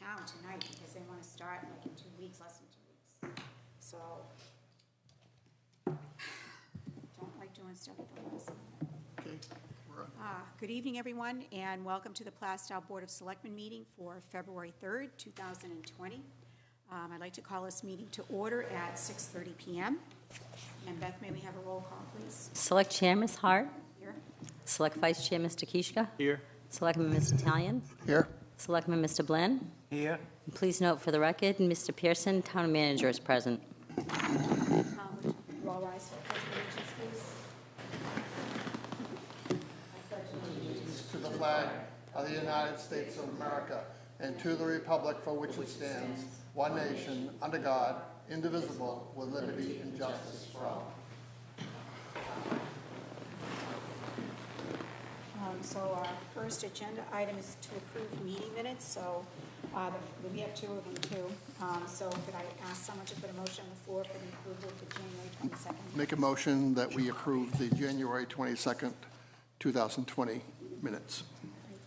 town tonight because they want to start like in 2 weeks, less than 2 weeks. So, don't like doing stuff at the last minute. Okay, we're on. Good evening, everyone, and welcome to the Plaistow Board of Selectmen meeting for February 3rd, 2020. I'd like to call this meeting to order at 6:30 p.m. And Beth, may we have a roll call, please? Select Chair, Ms. Hart. Here. Select Vice Chair, Mr. Kishka. Here. Selectman, Mr. Italian. Here. Selectman, Mr. Blinn. Here. And please note for the record, Mr. Pearson, Town Manager, is present. Would you all rise for the pledge of allegiance, please? To the flag of the United States of America and to the republic for which it stands, one nation, under God, indivisible, with liberty and justice for all. So our first agenda item is to approve meeting minutes, so we have two of them too. So could I ask someone to put a motion on the floor for the approval of the January 22nd? Make a motion that we approve the January 22nd, 2020 minutes.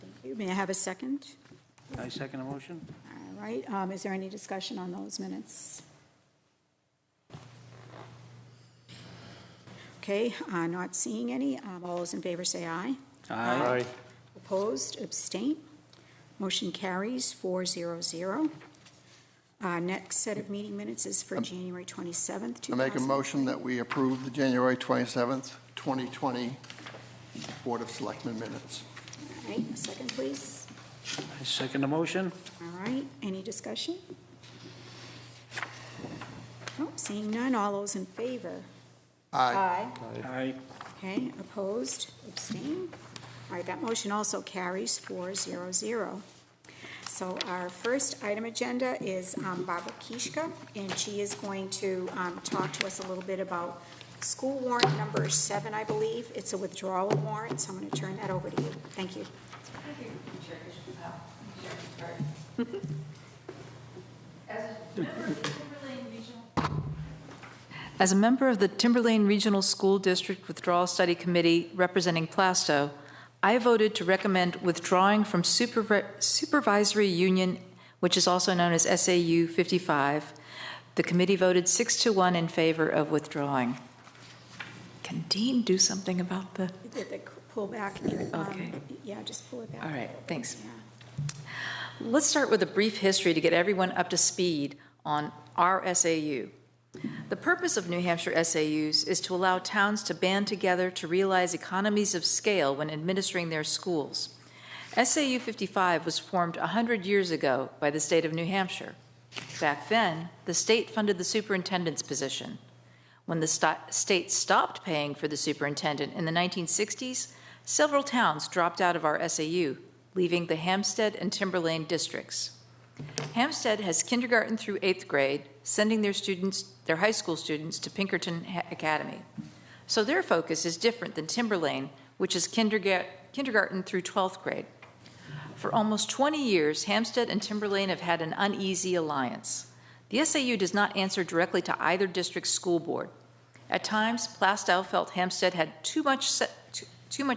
Thank you. May I have a second? I second the motion. All right, is there any discussion on those minutes? Okay, not seeing any. All those in favor say aye. Aye. Opposed, abstain. Motion carries 4-0-0. Next set of meeting minutes is for January 27th, I make a motion that we approve the January 27th, 2020 Board of Selectmen minutes. All right, a second, please. I second the motion. All right, any discussion? No, seeing none, all those in favor? Aye. Aye. Okay, opposed, abstain. All right, that motion also carries 4-0-0. So our first item agenda is Barbara Kishka, and she is going to talk to us a little bit about school warrant number 7, I believe. It's a withdrawal warrant, so I'm going to turn that over to you. Thank you. As a member of the Timberlane Regional School District Withdrawal Study Committee representing Plaistow, I voted to recommend withdrawing from Supervisory Union, which is also known as SAU 55. The committee voted 6-1 in favor of withdrawing. Can Dean do something about the... Pull back. Okay. Yeah, just pull it back. All right, thanks. Yeah. Let's start with a brief history to get everyone up to speed on our SAU. The purpose of New Hampshire SAUs is to allow towns to band together to realize economies of scale when administering their schools. SAU 55 was formed 100 years ago by the state of New Hampshire. Back then, the state funded the superintendent's position. When the state stopped paying for the superintendent in the 1960s, several towns dropped out of our SAU, leaving the Hampstead and Timberlane districts. Hampstead has kindergarten through 8th grade, sending their high school students to Pinkerton Academy. So their focus is different than Timberlane, which is kindergarten through 12th grade. For almost 20 years, Hampstead and Timberlane have had an uneasy alliance. The SAU does not answer directly to either district's school board. At times, Plaistow felt Hampstead had too much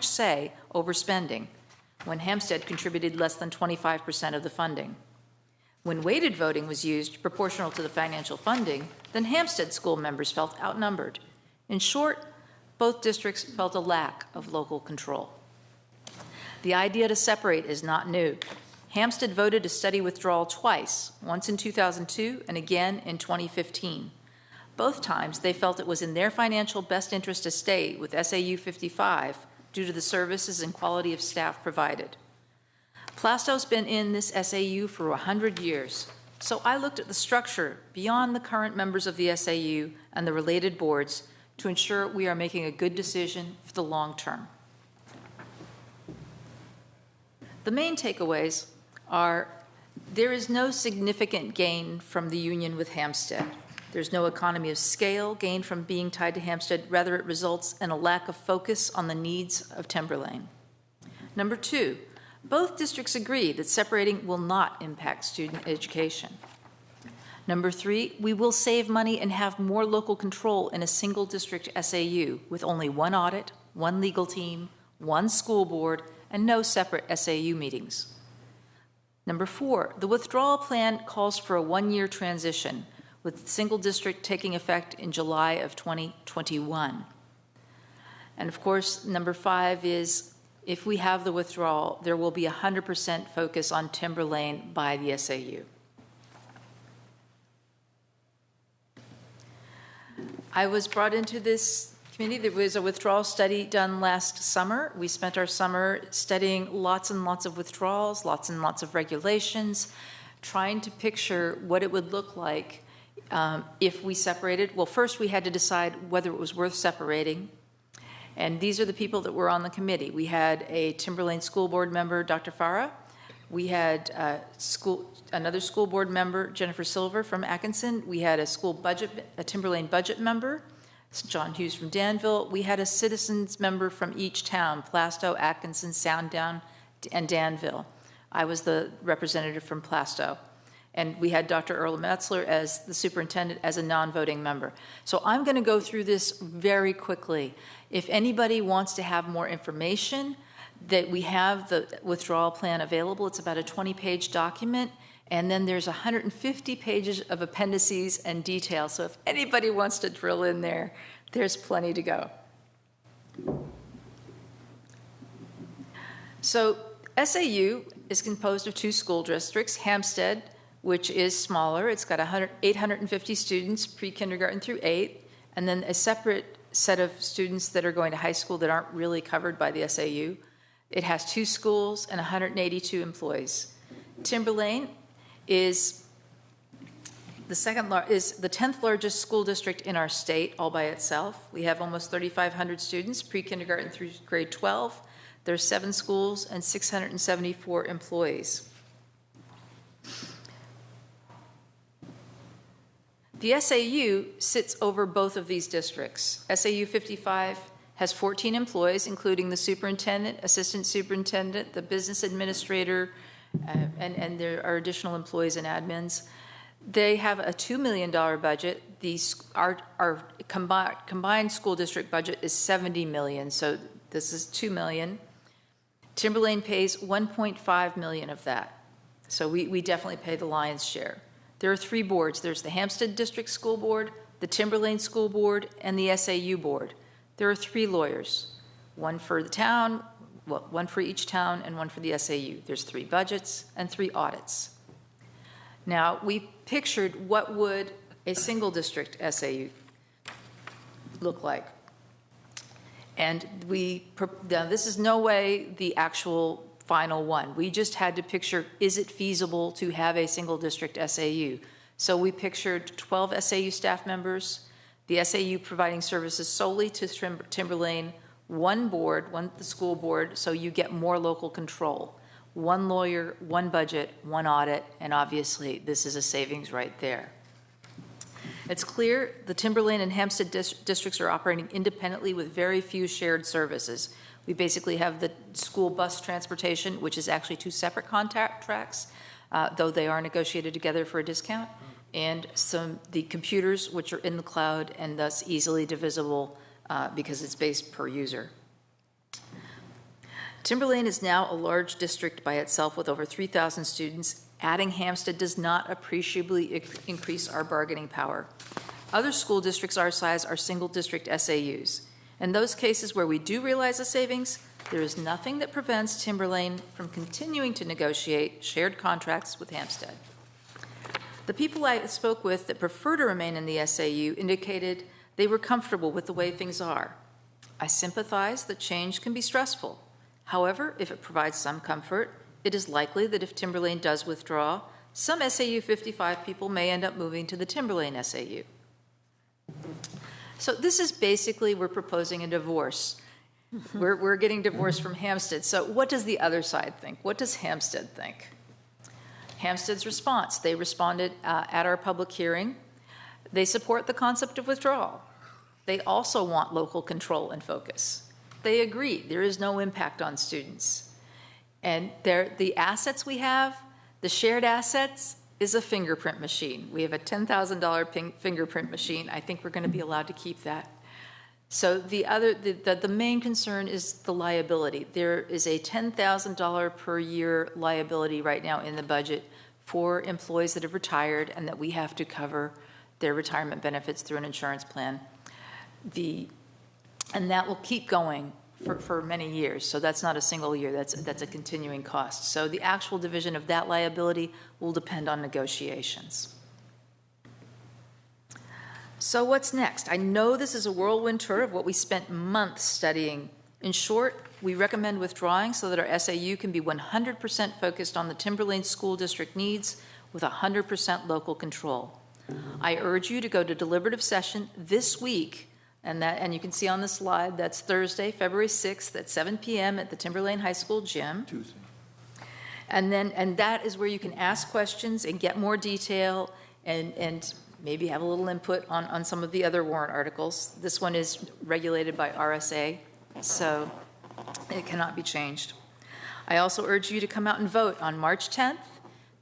say over spending, when Hampstead contributed less than 25% of the funding. When weighted voting was used, proportional to the financial funding, then Hampstead school members felt outnumbered. In short, both districts felt a lack of local control. The idea to separate is not new. Hampstead voted to study withdrawal twice, once in 2002 and again in 2015. Both times, they felt it was in their financial best interest to stay with SAU 55 due to the services and quality of staff provided. Plaistow's been in this SAU for 100 years, so I looked at the structure beyond the current members of the SAU and the related boards to ensure we are making a good decision for the long term. The main takeaways are there is no significant gain from the union with Hampstead. There's no economy of scale gained from being tied to Hampstead. Rather, it results in a lack of focus on the needs of Timberlane. Number 2, both districts agree that separating will not impact student education. Number 3, we will save money and have more local control in a single district SAU with only one audit, one legal team, one school board, and no separate SAU meetings. Number 4, the withdrawal plan calls for a one-year transition, with single district taking effect in July of 2021. And of course, number 5 is if we have the withdrawal, there will be 100% focus on Timber Lane by the SAU. I was brought into this committee. There was a withdrawal study done last summer. We spent our summer studying lots and lots of withdrawals, lots and lots of regulations, trying to picture what it would look like if we separated. Well, first we had to decide whether it was worth separating. And these are the people that were on the committee. We had a Timber Lane School Board member, Dr. Farah. We had another school board member, Jennifer Silver from Atkinson. We had a Timber Lane budget member, John Hughes from Danville. We had a citizens member from each town, Plaistow, Atkinson, Sounddown, and Danville. I was the representative from Plaistow. And we had Dr. Earl Metzler as the superintendent as a non-voting member. So I'm going to go through this very quickly. If anybody wants to have more information, that we have the withdrawal plan available. It's about a 20-page document, and then there's 150 pages of appendices and details. So if anybody wants to drill in there, there's plenty to go. So SAU is composed of 2 school districts, Hampstead, which is smaller. It's got 850 students, pre-kindergarten through 8th, and then a separate set of students that are going to high school that aren't really covered by the SAU. It has 2 schools and 182 employees. Timber Lane is the 10th largest school district in our state, all by itself. We have almost 3,500 students, pre-kindergarten through grade 12. There's 7 schools and 674 employees. The SAU sits over both of these districts. SAU 55 has 14 employees, including the superintendent, assistant superintendent, the business administrator, and there are additional employees and admins. They have a $2 million budget. Our combined school district budget is $70 million, so this is $2 million. Timber Lane pays $1.5 million of that, so we definitely pay the lion's share. There are 3 boards. There's the Hampstead District School Board, the Timber Lane School Board, and the SAU Board. There are 3 lawyers, one for the town, one for each town, and one for the SAU. There's 3 budgets and 3 audits. Now, we pictured what would a single district SAU look like. And now this is no way the actual final one. We just had to picture, is it feasible to have a single district SAU? So we pictured 12 SAU staff members, the SAU providing services solely to Timber Lane, 1 board, the school board, so you get more local control. 1 lawyer, 1 budget, 1 audit, and obviously this is a savings right there. It's clear the Timber Lane and Hampstead districts are operating independently with very few shared services. We basically have the school bus transportation, which is actually 2 separate contracts, though they are negotiated together for a discount, and the computers, which are in the cloud and thus easily divisible because it's based per user. Timber Lane is now a large district by itself with over 3,000 students. Adding Hampstead does not appreciably increase our bargaining power. Other school districts our size are single district SAUs. In those cases where we do realize a savings, there is nothing that prevents Timber Lane from continuing to negotiate shared contracts with Hampstead. The people I spoke with that prefer to remain in the SAU indicated they were comfortable with the way things are. I sympathize that change can be stressful. However, if it provides some comfort, it is likely that if Timber Lane does withdraw, some SAU 55 people may end up moving to the Timber Lane SAU. So this is basically, we're proposing a divorce. We're getting divorced from Hampstead. So what does the other side think? What does Hampstead think? Hampstead's response, they responded at our public hearing. They support the concept of withdrawal. They also want local control and focus. They agree there is no impact on students. And the assets we have, the shared assets, is a fingerprint machine. We have a $10,000 fingerprint machine. I think we're going to be allowed to keep that. So the main concern is the liability. There is a $10,000 per year liability right now in the budget for employees that have retired and that we have to cover their retirement benefits through an insurance plan. And that will keep going for many years. So that's not a single year, that's a continuing cost. So the actual division of that liability will depend on negotiations. So what's next? I know this is a whirlwind tour of what we spent months studying. In short, we recommend withdrawing so that our SAU can be 100% focused on the Timberlane School District needs with 100% local control. I urge you to go to deliberative session this week, and you can see on the slide, that's Thursday, February 6th at 7 p.m. at the Timberlane High School gym. Tuesday. And that is where you can ask questions and get more detail and maybe have a little input on some of the other warrant articles. This one is regulated by RSA, so it cannot be changed. I also urge you to come out and vote on March 10th,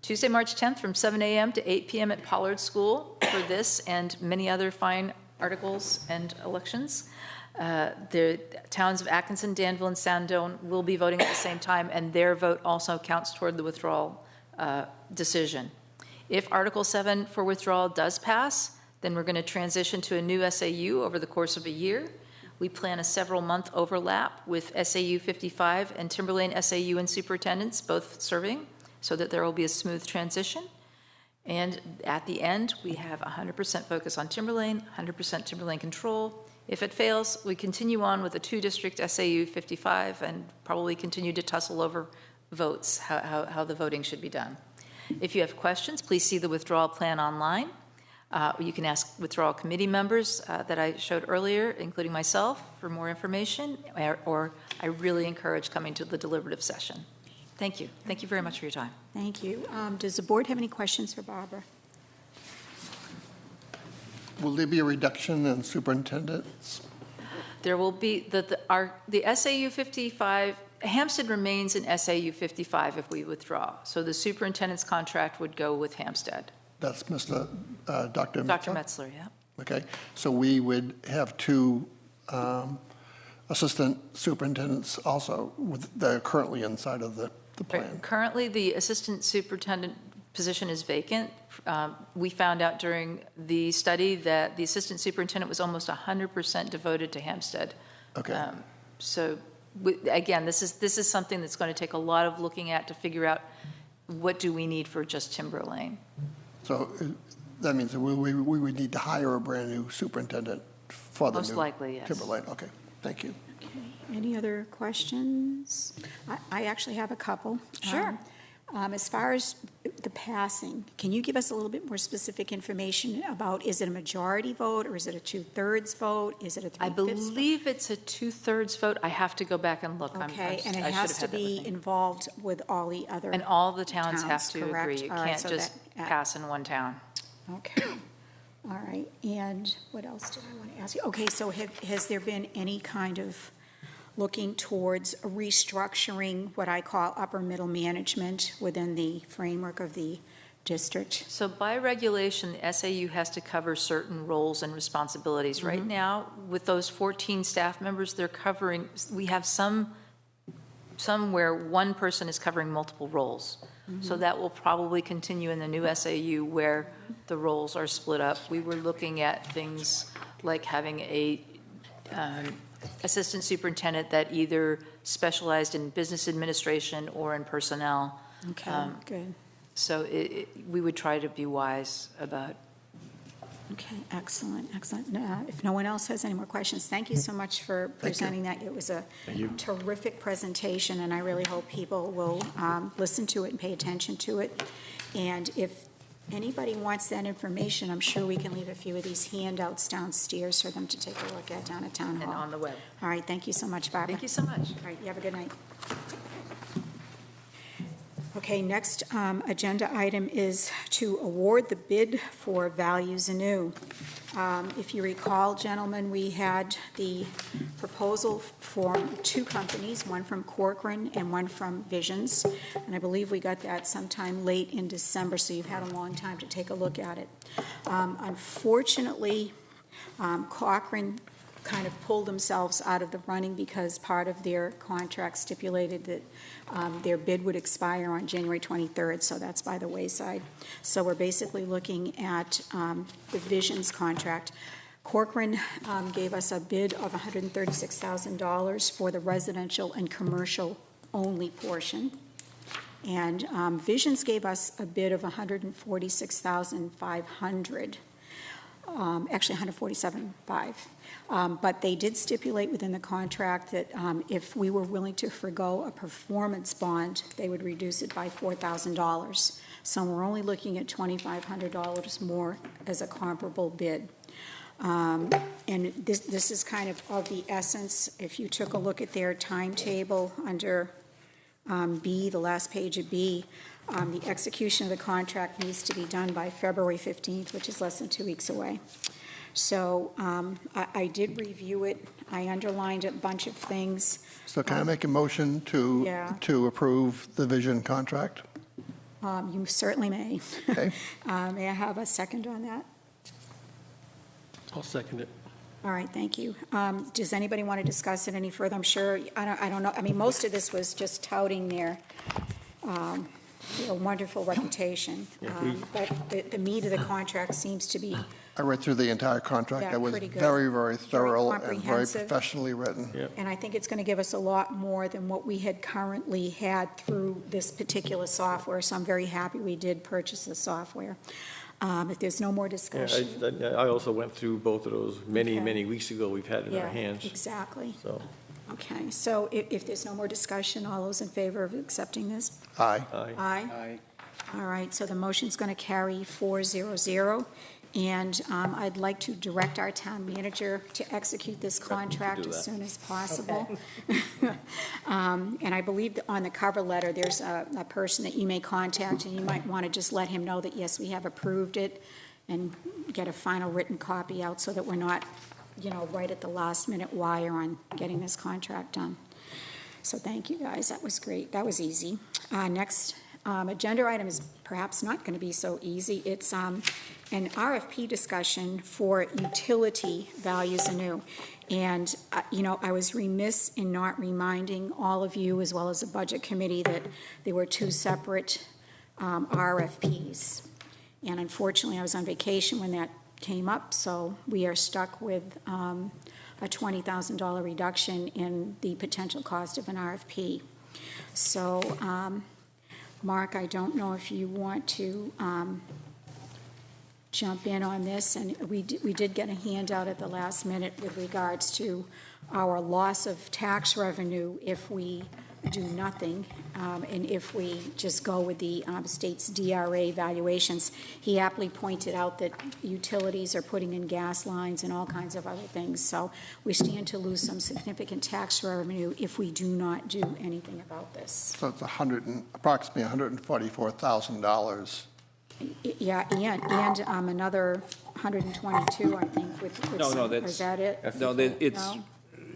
Tuesday, March 10th, from 7 a.m. to 8 p.m. at Pollard School for this and many other fine articles and elections. The towns of Atkinson, Danville, and Sandown will be voting at the same time, and their vote also counts toward the withdrawal decision. If Article 7 for withdrawal does pass, then we're going to transition to a new SAU over the course of a year. We plan a several-month overlap with SAU 55 and Timberlane SAU and superintendents both serving, so that there will be a smooth transition. And at the end, we have 100% focus on Timberlane, 100% Timberlane control. If it fails, we continue on with a two-district SAU 55 and probably continue to tussle over votes, how the voting should be done. If you have questions, please see the withdrawal plan online. You can ask withdrawal committee members that I showed earlier, including myself, for more information, or I really encourage coming to the deliberative session. Thank you. Thank you very much for your time. Thank you. Does the board have any questions for Barbara? Will there be a reduction in superintendents? There will be, the SAU 55, Hampstead remains in SAU 55 if we withdraw. So the superintendent's contract would go with Hampstead. That's Dr. Metzler? Dr. Metzler, yeah. Okay, so we would have two assistant superintendents also, they're currently inside of the plan. Currently, the assistant superintendent position is vacant. We found out during the study that the assistant superintendent was almost 100% devoted to Hampstead. Okay. Again, this is something that's going to take a lot of looking at to figure out what do we need for just Timberlane. So that means that we would need to hire a brand-new superintendent for the Most new likely, yes. Timberlane. Okay, thank you. Okay. Any other questions? I actually have a couple. Sure. As far as the passing, can you give us a little bit more specific information about, is it a majority vote, or is it a 2/3 vote? Is it a 3/5 I believe it's a 2/3 vote. I have to go back and look. Okay, and it I should has have to had that with be me. involved with all the other. And all the towns have towns, to correct? agree. You All right, can't so just that- pass in one town. Okay, all right, and what else did I want to ask you? Okay, so has there been any kind of looking towards restructuring what I call upper middle management within the framework of the district? So by regulation, the SAU has to cover certain roles and responsibilities. Mm-hmm. Right now, with those 14 staff members, they're covering, we have some where one person is covering multiple roles. Mm-hmm. So that will probably continue in the new SAU where the roles are split up. We were looking at things like having a assistant superintendent that either specialized in business administration or in personnel. Okay, good. So we would try to be wise about. Okay, excellent, excellent. If no one else has any more questions, thank you so much for presenting that. It was a terrific presentation, and I really hope people will listen to it and pay attention to it. And if anybody wants that information, I'm sure we can leave a few of these handouts downstairs for them to take a look at down at Town Hall. And on the web. All right, thank you so much, Barbara. Thank you so much. All right, you have a good night. Okay, next agenda item is to award the bid for Values Anew. If you recall, gentlemen, we had the proposal for two companies, one from Corcoran and one from Visions, and I believe we got that sometime late in December, so you've had a long time to take a look at it. Unfortunately, Corcoran kind of pulled themselves out of the running because part of their contract stipulated that their bid would expire on January 23rd, so that's by the wayside. So we're basically looking at the Visions contract. Corcoran gave us a bid of $136,000 for the residential and commercial only portion. And Visions gave us a bid of $146,500, actually $147,500. But they did stipulate within the contract that if we were willing to forego a performance bond, they would reduce it by $4,000. So we're only looking at $2,500 more as a comparable bid. And this is kind of the essence. If you took a look at their timetable under B, the last page of B, the execution of the contract needs to be done by February 15th, which is less than 2 weeks away. So I did review it. I underlined a bunch of things. So can I make a motion to approve the Vision contract? You certainly may. Okay. May I have a second on that? I'll second it. All right, thank you. Does anybody want to discuss it any further? I'm sure, I don't know, I mean, most of this was just touting their wonderful reputation. But the meat of the contract seems to be I read through the entire contract. Yeah, It was pretty good. very, very thorough and very comprehensive. professionally written. Yep. And I think it's going to give us a lot more than what we had currently had through this particular software, so I'm very happy we did purchase the software. If there's no more Yeah, discussion. I also went through both of those many, Okay. many weeks ago we've had in our Yeah, hands, exactly. so. Okay, so if there's no more discussion, all those in favor of accepting this? Aye. Aye. Aye. All right, so the motion's going to carry 400. And I'd like to direct our town manager to execute this contract do as that. soon as possible. And I believe that on the cover letter, there's a person that you may contact, and you might want to just let him know that, yes, we have approved it, and get a final written copy out so that we're not, right at the last minute wire on getting this contract done. So thank you, guys. That was great. That was easy. Next agenda item is perhaps not going to be so easy. It's an RFP discussion for utility values anew. And, I was remiss in not reminding all of you, as well as the Budget Committee, that there were two separate RFPs. And unfortunately, I was on vacation when that came up, so we are stuck with a $20,000 reduction in the potential cost of an RFP. So, Mark, I don't know if you want to jump in on this, and we did get a handout at the last minute with regards to our loss of tax revenue if we do nothing, and if we just go with the state's DRA valuations. He aptly pointed out that utilities are putting in gas lines and all kinds of other things, so we stand to lose some significant tax revenue if we do not do anything about this. So it's approximately $144,000. Yeah, and another 122, I think, with No, some- that's. is that it? No, it's, No?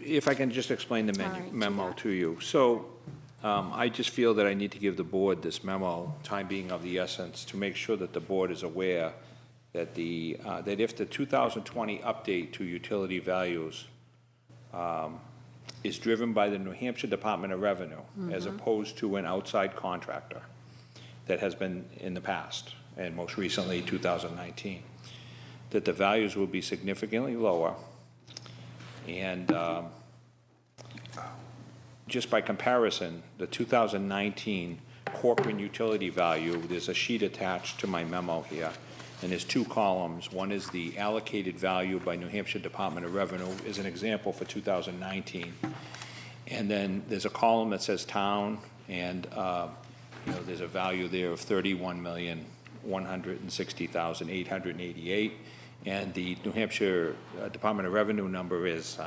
if I can just explain the All right, do memo that. to you. So I just feel that I need to give the board this memo, time being of the essence, to make sure that the board is aware that that if the 2020 update to utility values is driven by the New Hampshire Department of Revenue, as opposed to an outside contractor that has been in the past, and most recently 2019, that the values will be significantly lower. And just by comparison, the 2019 Corcoran utility value, there's a sheet attached to my memo here, and there's two columns. One is the allocated value by New Hampshire Department of Revenue, as an example for 2019. And then there's a column that says town, and there's a value there of $31,160,888, and the New Hampshire Department of Revenue number is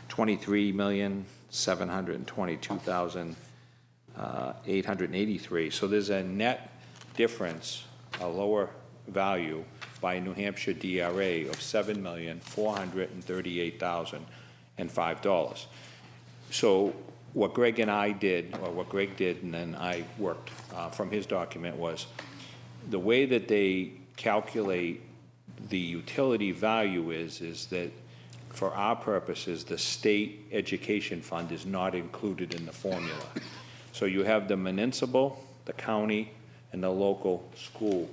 $23,722,883. So there's a net difference, a lower value by New Hampshire DRA of $7,438,005. So what Greg and I did, or what Greg did, and then I worked from his document, was the way that they calculate the utility value is that for our purposes, the state education fund is not included in the formula. So you have the municipal, the county, and the local school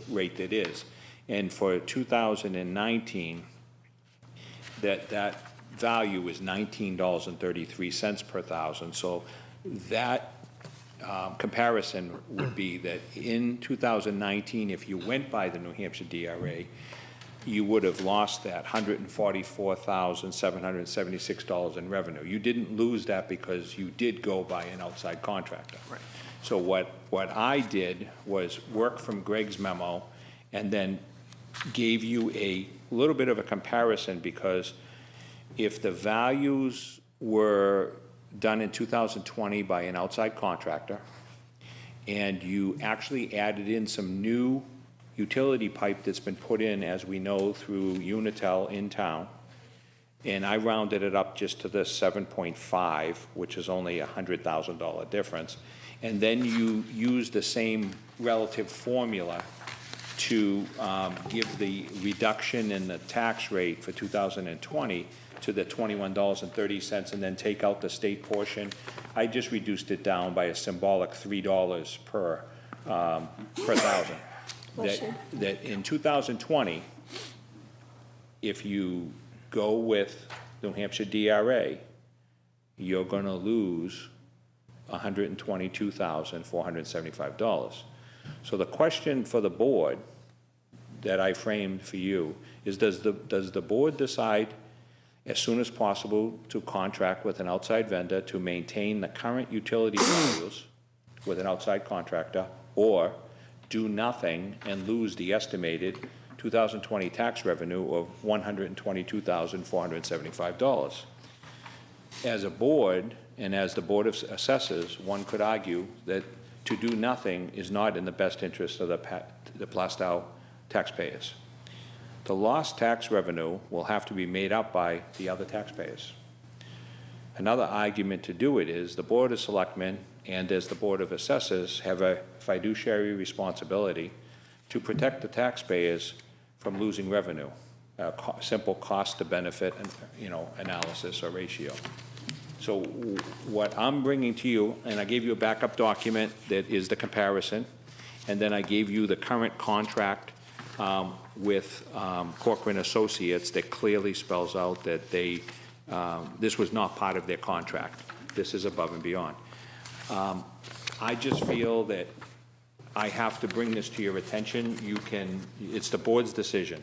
rate that is. And for 2019, that value is $19.33 per thousand. So that comparison would be that in 2019, if you went by the New Hampshire DRA, you would have lost that $144,776 in revenue. You didn't lose that because you did go by an outside contractor. Right. So what I did was work from Greg's memo and then gave you a little bit of a comparison, because if the values were done in 2020 by an outside contractor, and you actually added in some new utility pipe that's been put in, as we know, through Unitel in town, and I rounded it up just to the 7.5, which is only a $100,000 difference, and then you use the same relative formula to give the reduction in the tax rate for 2020 to the $21.30, and then take out the state portion. I just reduced it down by a symbolic $3 per thousand. That in 2020, if you go with New Hampshire DRA, you're going to lose $122,475. So the question for the board that I framed for you is, does the board decide as soon as possible to contract with an outside vendor to maintain the current utility values with an outside contractor, or do nothing and lose the estimated 2020 tax revenue of $122,475? As a board, and as the Board of Assessors, one could argue that to do nothing is not in the best interest of the Plaistow taxpayers. The lost tax revenue will have to be made up by the other taxpayers. Another argument to do it is the Board of Selectmen and as the Board of Assessors have a fiduciary responsibility to protect the taxpayers from losing revenue, simple cost to benefit, analysis or ratio. So what I'm bringing to you, and I gave you a backup document that is the comparison, and then I gave you the current contract with Corcoran Associates that clearly spells out that this was not part of their contract. This is above and beyond. I just feel that I have to bring this to your attention. It's the board's decision.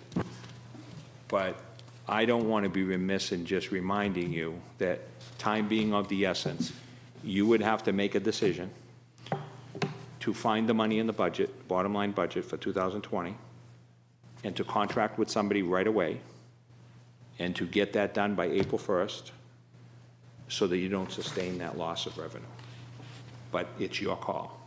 But I don't want to be remiss in just reminding you that, time being of the essence, you would have to make a decision to find the money in the budget, bottom line budget for 2020, and to contract with somebody right away, and to get that done by April 1st so that you don't sustain that loss of revenue. But it's your call.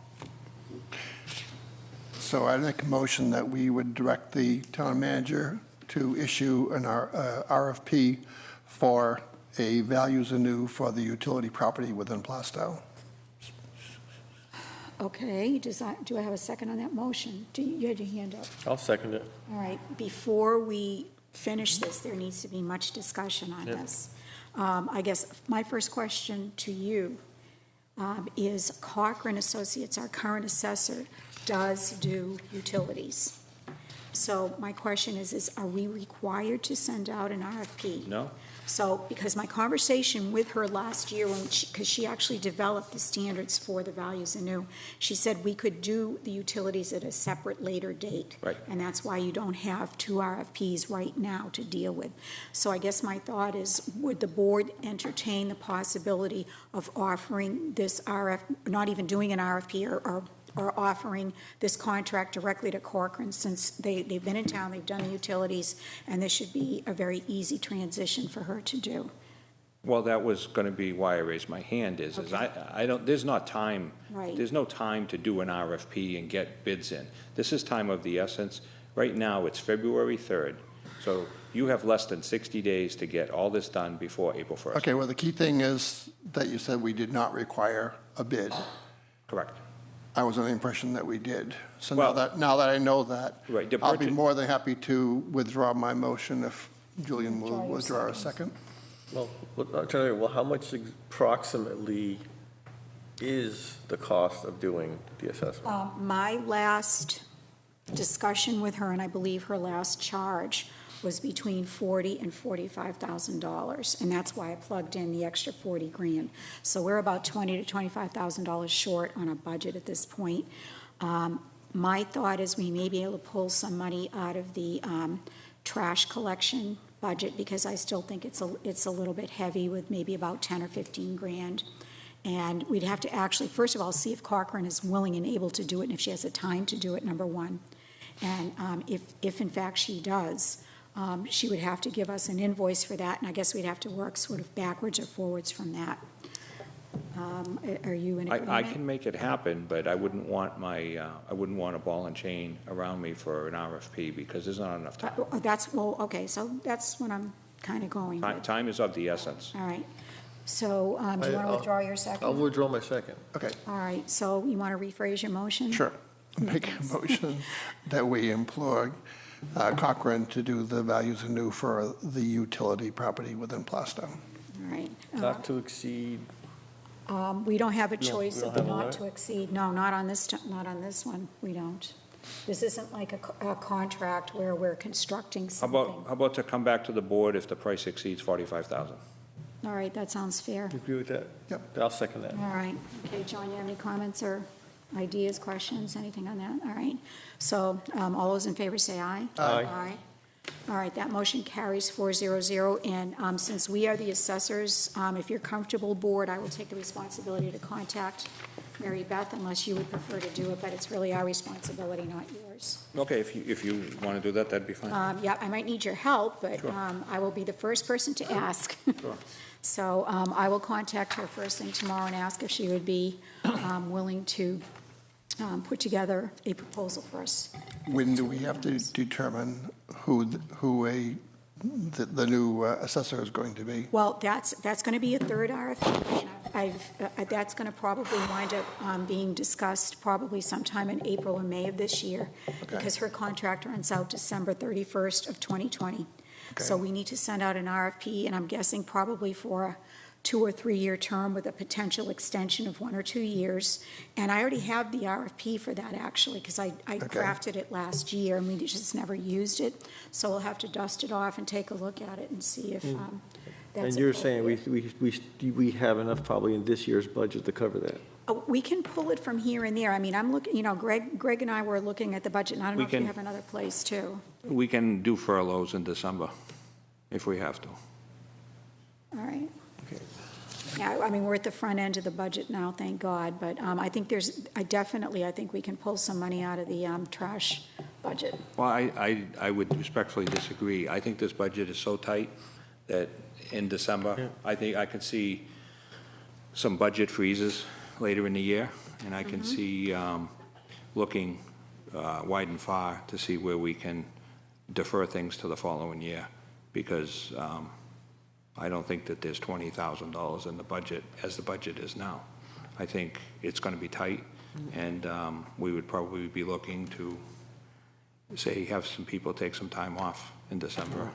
So I make a motion that we would direct the town manager to issue an RFP for a values anew for the utility property within Plaistow. Okay, do I have a second on that motion? You had your hand up. I'll second it. All right, before we finish this, there needs to be much discussion on this. I guess my first question to you is Corcoran Associates, our current assessor, does do utilities. So my question is are we required to send out an RFP? No? So, because my conversation with her last year, because she actually developed the standards for the values anew, she said we could do the utilities at a separate later date. Right. And that's why you don't have two RFPs right now to deal with. So I guess my thought is, would the board entertain the possibility of offering this not even doing an RFP or offering this contract directly to Corcoran, since they've been in town, they've done the utilities, and this should be a very easy transition for her to do. Well, that was going to be why I raised my hand, is I don't, there's not time. Right. There's no time to do an RFP and get bids in. This is time of the essence. Right now, it's February 3rd, so you have less than 60 days to get all this done before April 1st. Okay, well, the key thing is that you said we did not require a bid. Correct. I was under the impression that we did. So Well- now that I know that, Right, the I'll be budget- more than happy to withdraw my motion if Julian will withdraw a second. Well, I'm trying to, how much approximately is the cost of doing the assessment? My last discussion with her, and I believe her last charge, was between $40,000 and $45,000, and that's why I plugged in the extra 40 grand. So we're about $20,000 to $25,000 short on a budget at this point. My thought is we may be able to pull some money out of the trash collection budget, because I still think it's a little bit heavy, with maybe about 10 or 15 grand. And we'd have to actually, first of all, see if Cochran is willing and able to do it, and if she has the time to do it, number one. And if in fact she does, she would have to give us an invoice for that, and I guess we'd have to work sort of backwards or forwards from that. Are you in agreement? I can make it happen, but I wouldn't want I wouldn't want a ball and chain around me for an RFP, because there's not enough time. Okay, so that's what I'm kind of going with. Time is of the essence. All right. So, do you want to withdraw your I'll second? withdraw my second. Okay, All right, so you want to rephrase your motion? sure. Make a motion that we employ Cochran to do the values anew for the utility property within Plaistow. All right. Not to exceed, We don't have a don't- choice we of don't have a not limit? to exceed. No, not on this one, we don't. This isn't like a contract where we're constructing How something. about to come back to the board if the price exceeds 45,000? All right, that sounds fair. you agree with that? Yep. I'll second that. All right. Okay, John, you have any comments or ideas, questions, anything on that? All right. So all those in favor say aye. Aye. Aye. All right, that motion carries 400. And since we are the assessors, if you're comfortable, board, I will take the responsibility to contact Mary Beth, unless you would prefer to do it, but it's really our responsibility, not yours. Okay, if you want to do that, that'd be fine. Yeah, I might need your help, but I will be the first person to ask. So I will contact her first thing tomorrow and ask if she would be willing to put together a proposal for us. When do we have to determine who the new assessor is going to be? Well, that's going to be a third RFP. That's going to probably wind up being discussed probably sometime in April or May of this year, because her contract runs out December 31st of 2020. So we need to send out an RFP, and I'm guessing probably for a 2 or 3 year term with a potential extension of 1 or 2 years. And I already have the RFP for that, actually, because I crafted it last year, and we just never used it. So we'll have to dust it off and take a look at it and see if that's And you're saying appropriate. we have enough probably in this year's budget to cover that? We can pull it from here and there. I mean, I'm looking, Greg and I were looking at the budget, and I don't know if you have another place, too. We can do furloughs in December, if we have to. All right. Yeah, I mean, we're at the front end of the budget now, thank God, but I think I think we can pull some money out of the trash budget. Well, I would respectfully disagree. I think this budget is so tight that in December, I think I could see some budget freezes later in the year, and I can see looking wide and far to see where we can defer things to the following year, because I don't think that there's $20,000 in the budget as the budget is now. I think it's going to be tight, and we would probably be looking to, say, have some people take some time off in December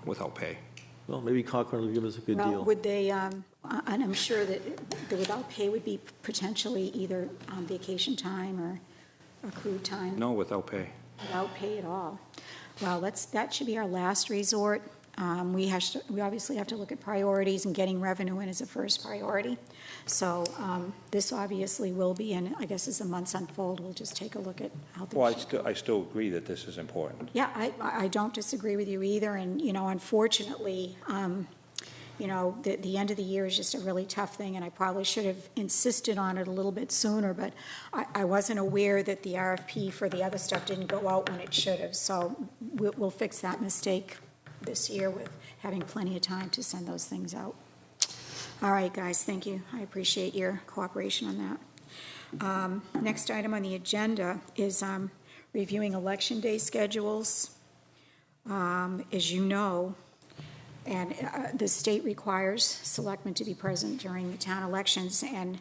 without pay. Well, maybe Cochran will give us a good Well, deal. would they, and I'm sure that the without pay would be potentially either vacation time or accrued time. No, without pay. Without pay at all. Well, that should be our last resort. We obviously have to look at priorities, and getting revenue in is a first priority. So this obviously will be, and I guess as the months unfold, we'll just take a look at how things. Well, I still agree that this is important. Yeah, I don't disagree with you either, and, unfortunately, the end of the year is just a really tough thing, and I probably should have insisted on it a little bit sooner, but I wasn't aware that the RFP for the other stuff didn't go out when it should have, so we'll fix that mistake this year with having plenty of time to send those things out. All right, guys, thank you. I appreciate your cooperation on that. Next item on the agenda is reviewing election day schedules. As you know, and the state requires selectmen to be present during the town elections, and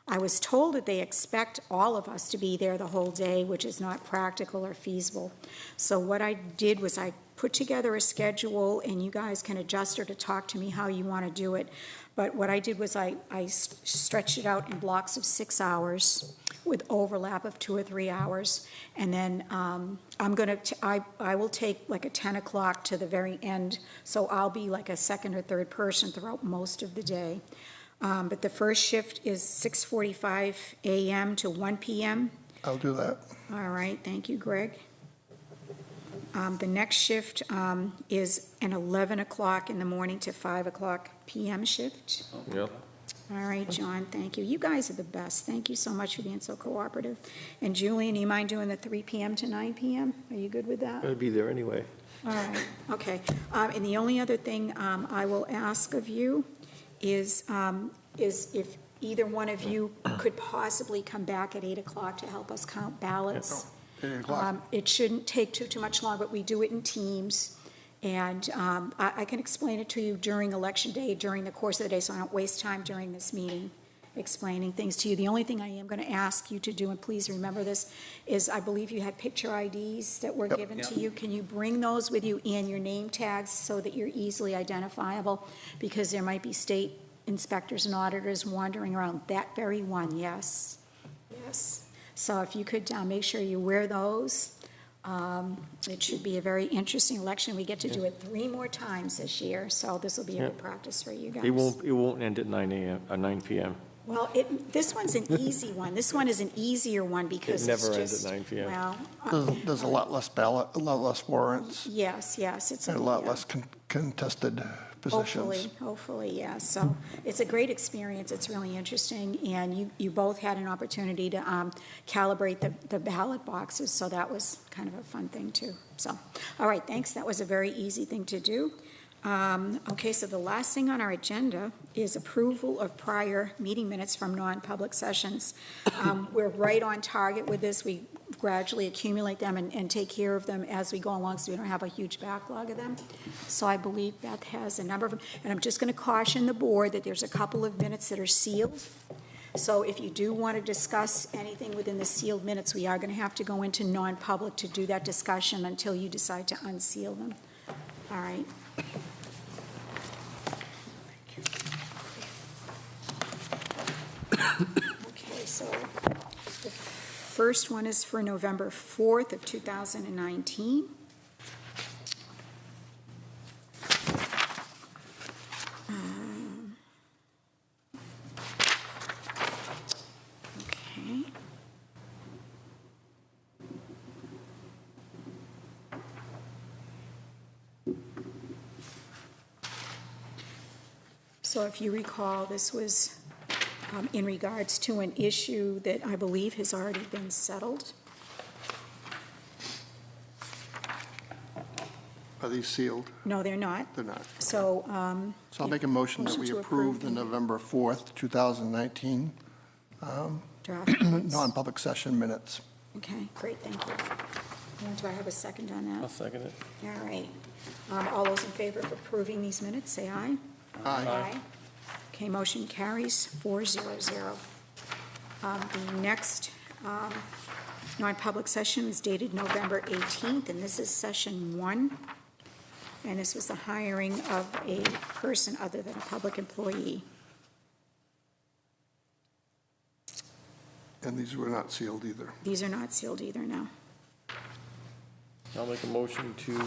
I was told that they expect all of us to be there the whole day, which is not practical or feasible. So what I did was I put together a schedule, and you guys can adjust or to talk to me how you want to do it. But what I did was I stretched it out in blocks of 6 hours with overlap of 2 or 3 hours. And then I will take like a 10 o'clock to the very end, so I'll be like a second or third person throughout most of the day. But the first shift is 6:45 a.m. to 1 p.m. I'll do that. All right, thank you, Greg. The next shift is an 11 o'clock in the morning to 5 o'clock p.m. shift. Yep. All right, John, thank you. You guys are the best. Thank you so much for being so cooperative. And Julian, you mind doing the 3 p.m. to 9 p.m.? Are you good with that? I'd be there anyway. All right, okay. And the only other thing I will ask of you is if either one of you could possibly come back at 8 o'clock to help us count ballots. 8 o'clock. It shouldn't take too much long, but we do it in teams. And I can explain it to you during Election Day, during the course of the day, so I don't waste time during this meeting explaining things to you. The only thing I am going to ask you to do, and please remember this, is I believe you had picture IDs that were given to you. Can you bring those with you and your name tags so that you're easily identifiable? Because there might be state inspectors and auditors wandering around. That very one, yes. Yes. So if you could make sure you wear those. It should be a very interesting election. We get to do it 3 more times this year, so this will be a good practice for you guys. It won't end at 9 p.m. Well, this one's an easy one. This one is an easier one because It it's never ends just, at 9 p.m. well, There's a lot less ballot, a lot less warrants, yes, it's and a lot yeah. less contested positions. Hopefully, yeah. So it's a great experience. It's really interesting. And you both had an opportunity to calibrate the ballot boxes, so that was kind of a fun thing, too. So, all right, thanks. That was a very easy thing to do. Okay, so the last thing on our agenda is approval of prior meeting minutes from non-public sessions. We're right on target with this. We gradually accumulate them and take care of them as we go along, so we don't have a huge backlog of them. So I believe Beth has a number of them. And I'm just going to caution the board that there's a couple of minutes that are sealed. So if you do want to discuss anything within the sealed minutes, we are going to have to go into non-public to do that discussion until you decide to unseal them. All right. Okay, so the first one is for November 4th of 2019. Okay. So if you recall, this was in regards to an issue that I believe has already been settled. Are these sealed? No, they're not. They're not. So, So I'll make a motion that Motion we to approve approve. the November 4th, 2019 draft. non-public session minutes. Okay, great, thank you. And do I have a second on I'll that? second it. All right. All those in favor of approving these minutes, say aye. Aye. Okay, motion carries 400. The next non-public session is dated November 18th, and this is session 1. And this was the hiring of a person other than a public employee. And these were not sealed either. These are not sealed either now. I'll make a motion to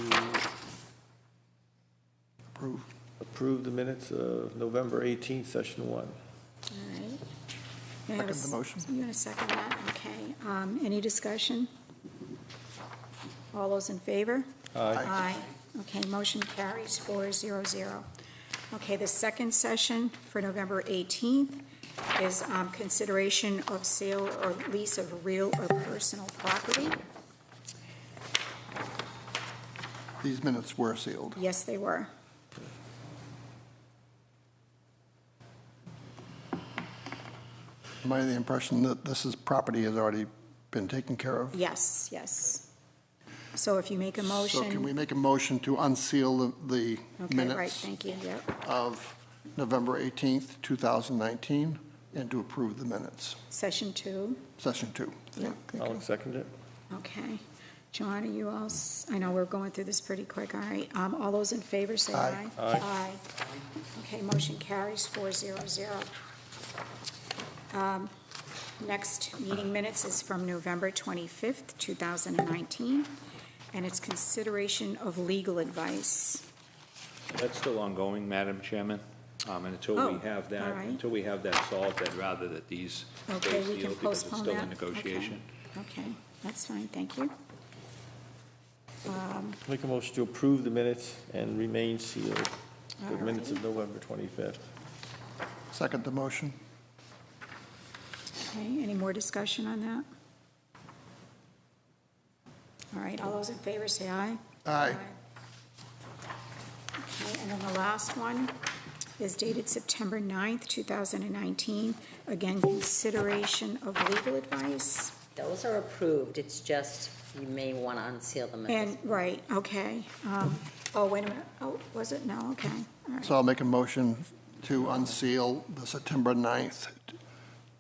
Approve. approve the minutes of November 18th, session 1. All right. May I have a Second the motion. You want to second that? Okay. Any discussion? All those in favor? Aye. Okay, motion carries 400. Okay, the second session for November 18th is consideration of sale or lease of real or personal property. These minutes were sealed. Yes, they were. Am I the impression that property has already been taken care of? Yes, yes. So if you make a motion. So can we make a motion to unseal the Okay, minutes right, thank you, yep. of November 18th, 2019, and to approve the minutes? Session 2. Session 2. Yeah. Thank I'll you. second it. Okay. John, are you all, I know we're going through this pretty quick, all right. All those in favor, say aye. Aye. Aye. Okay, motion carries 400. Next meeting minutes is from November 25th, 2019, and it's consideration of legal advice. That's still ongoing, Madam Chairman. And until Oh, we have all that, right. until we have that solved, I'd rather that these Okay, stay we can sealed because it's postpone still that? in negotiation. Okay, that's fine, thank you. Make a motion to approve the minutes and remain sealed. The minutes of Alrighty. November 25th. Second the motion. Okay, any more discussion on that? All right, all those in favor, say aye. Aye. Okay, and then the last one is dated September 9th, 2019. Again, consideration of legal advice. Those are approved, it's just, you may want to unseal them. at this And, right, okay. Oh, wait a minute. Oh, was it? No, okay. All right. So I'll make a motion to unseal the September 9th,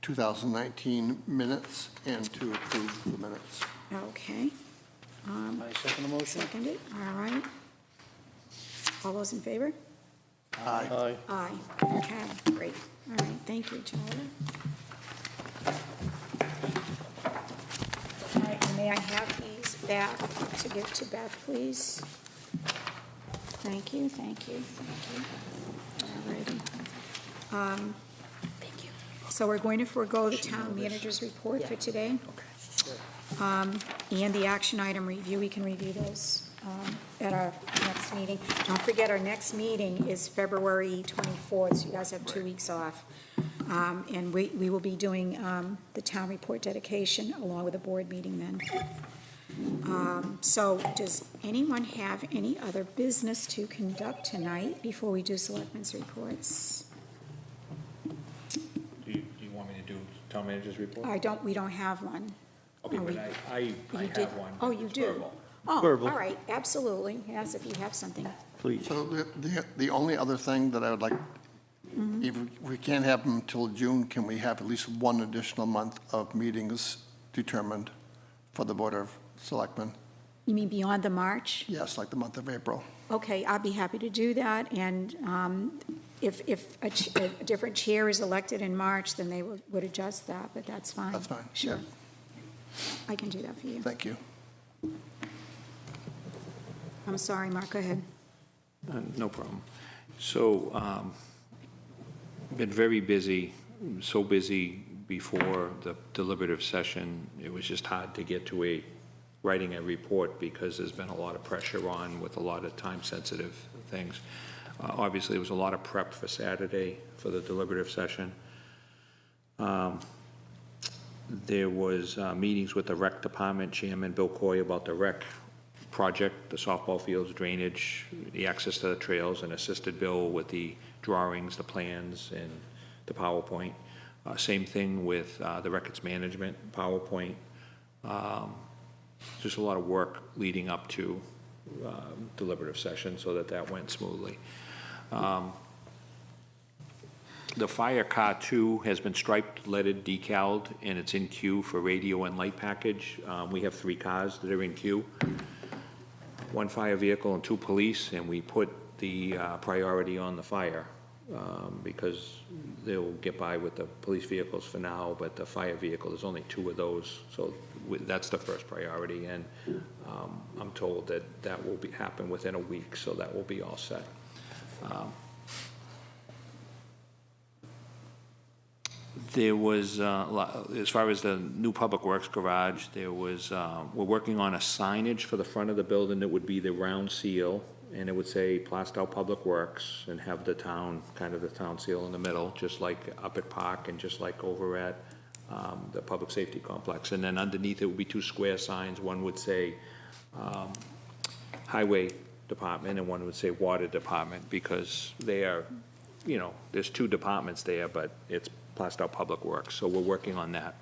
2019 minutes and to approve the minutes. Okay. I second the motion. Seconded, all right. All those in favor? Aye. Aye. Aye. Okay, great. All right, thank you, Charlie. All right, and may I have these back to give to Beth, please? Thank you, thank you, thank you. All righty. Thank you. So we're going to forego the town manager's report for today. And the action item review, we can review those at our next meeting. Don't forget, our next meeting is February 24th, so you guys have 2 weeks off. And we will be doing the town report dedication along with a board meeting then. So does anyone have any other business to conduct tonight before we do selectmen's reports? Do you want me to do town manager's report? We don't have one. Okay, Oh, but we- I You have did? one. Oh, you It's do? verbal. Oh, all Verbal. right, absolutely, yes, if you have something. Please. So the only other thing that I would like, if we can't have them until June, can we have at least one additional month of meetings determined for the Board of Selectmen? You mean beyond the March? Yes, like the month of April. Okay, I'd be happy to do that, and if a different chair is elected in March, then they would adjust that, but that's fine. That's fine, Sure. yeah. I can do that for you. Thank you. I'm sorry, Mark, go ahead. No problem. So, been very busy, so busy before the deliberative session, it was just hard to get to writing a report because there's been a lot of pressure on with a lot of time-sensitive things. Obviously, there was a lot of prep for Saturday for the deliberative session. There was meetings with the rec department, Chairman Bill Coy, about the rec project, the softball fields, drainage, the access to the trails, and assisted Bill with the drawings, the plans, and the PowerPoint. Same thing with the records management PowerPoint. Just a lot of work leading up to deliberative session so that went smoothly. The fire car 2 has been striped, leaded, decaled, and it's in queue for radio and light package. We have 3 cars that are in queue, 1 fire vehicle and 2 police, and we put the priority on the fire because they'll get by with the police vehicles for now, but the fire vehicle, there's only 2 of those, so that's the first priority, and I'm told that will happen within a week, so that will be all set. There was, as far as the new Public Works garage, there was, we're working on a signage for the front of the building that would be the round seal, and it would say Plaistow Public Works, and have the town, kind of the town seal in the middle, just like up at Park and just like over at the Public Safety Complex. And then underneath it would be 2 square signs. One would say Highway Department, and one would say Water Department, because they are, there's 2 departments there, but it's Plaistow Public Works, so we're working on that.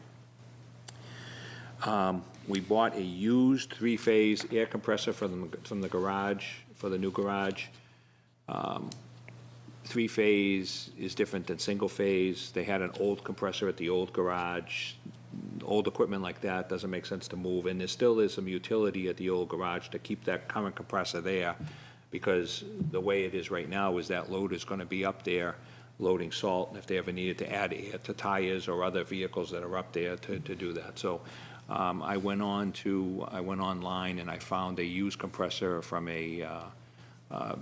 We bought a used 3-phase air compressor from the garage, for the new garage. 3-phase is different than single-phase. They had an old compressor at the old garage. old equipment like that doesn't make sense to move. And there still is some utility at the old garage to keep that current compressor there, because the way it is right now is that load is going to be up there loading salt, and if they ever needed to add air to tires or other vehicles that are up there to do that. So I went online and I found a used compressor from a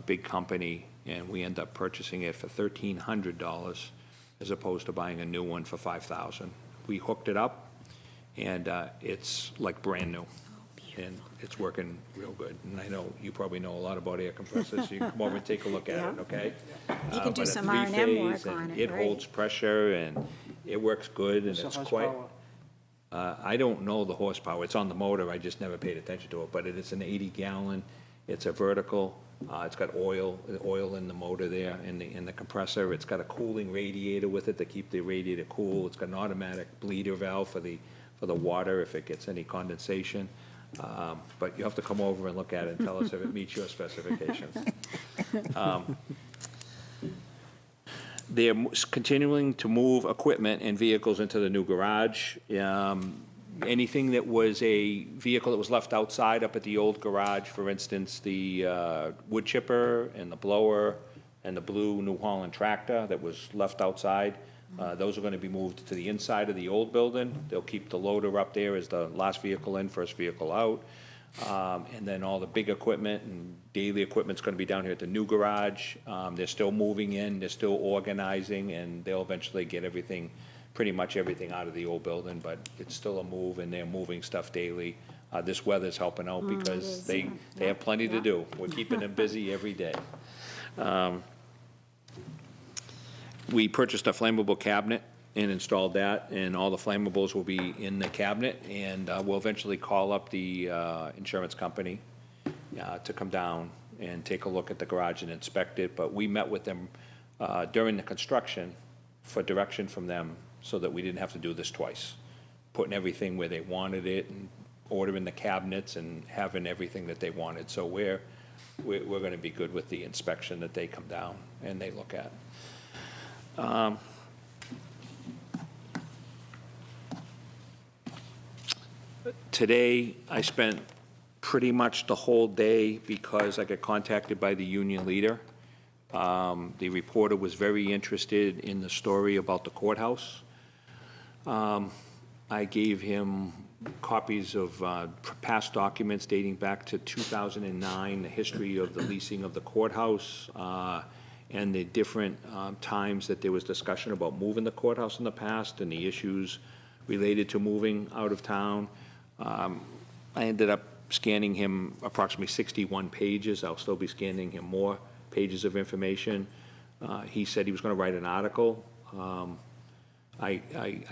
big company, and we end up purchasing it for $1,300 as opposed to buying a new one for $5,000. We hooked it up, and it's like brand new. And it's working real good. And I know you probably know a lot about air compressors, so you can come over and take a look at it, okay? You can do But a some R&M work three-phase, on and it, it right? holds pressure, and it works good, and it's quite. I don't know the horsepower. It's on the motor. I just never paid attention to it. But it's an 80-gallon. It's a vertical. It's got oil in the motor there, in the compressor. It's got a cooling radiator with it to keep the radiator cool. It's got an automatic bleeder valve for the water if it gets any condensation. But you have to come over and look at it and tell us if it meets your specifications. They're continuing to move equipment and vehicles into the new garage. Anything that was a vehicle that was left outside up at the old garage, for instance, the wood chipper and the blower and the blue New Holland tractor that was left outside, those are going to be moved to the inside of the old building. They'll keep the loader up there as the last vehicle in, first vehicle out. And then all the big equipment and daily equipment's going to be down here at the new garage. They're still moving in, they're still organizing, and they'll eventually get everything, pretty much everything out of the old building, but it's still a move, and they're moving stuff daily. This weather's helping out because they have plenty to do. We're keeping them busy every day. We purchased a flammable cabinet and installed that, and all the flammables will be in the cabinet, and we'll eventually call up the insurance company to come down and take a look at the garage and inspect it. But we met with them during the construction for direction from them so that we didn't have to do this twice, putting everything where they wanted it and ordering the cabinets and having everything that they wanted. So we're going to be good with the inspection that they come down and they look at. Today, I spent pretty much the whole day because I got contacted by the union leader. The reporter was very interested in the story about the courthouse. I gave him copies of past documents dating back to 2009, the history of the leasing of the courthouse, and the different times that there was discussion about moving the courthouse in the past and the issues related to moving out of town. I ended up scanning him approximately 61 pages. I'll still be scanning him more pages of information. He said he was going to write an article. I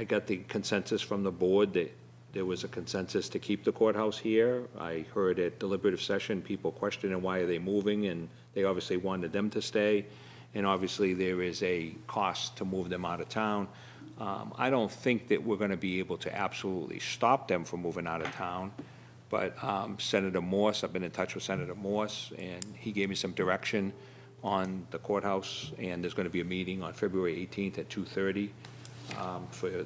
got the consensus from the board that there was a consensus to keep the courthouse here. I heard at deliberative session people questioning why are they moving, and they obviously wanted them to stay. And obviously there is a cost to move them out of town. I don't think that we're going to be able to absolutely stop them from moving out of town, but Senator Morse, I've been in touch with Senator Morse, and he gave me some direction on the courthouse, and there's going to be a meeting on February 18th at 2:30.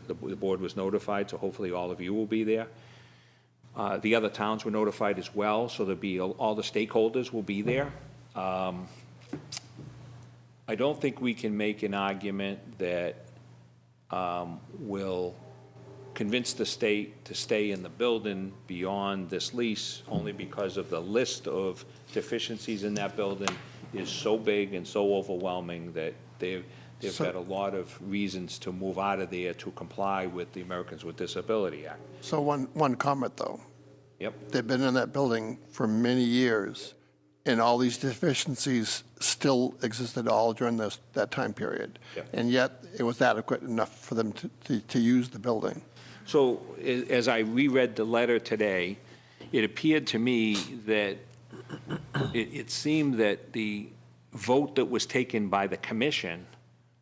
The board was notified, so hopefully all of you will be there. The other towns were notified as well, so there'll be all the stakeholders will be there. I don't think we can make an argument that will convince the state to stay in the building beyond this lease, only because of the list of deficiencies in that building is so big and so overwhelming that they've got a lot of reasons to move out of there to comply with the Americans with Disability Act. So one comment, though. Yep. They've been in that building for many years, and all these deficiencies still existed all during that time period. Yep. And yet, it was adequate enough for them to use the building. So as I reread the letter today, it appeared to me that it seemed that the vote that was taken by the commission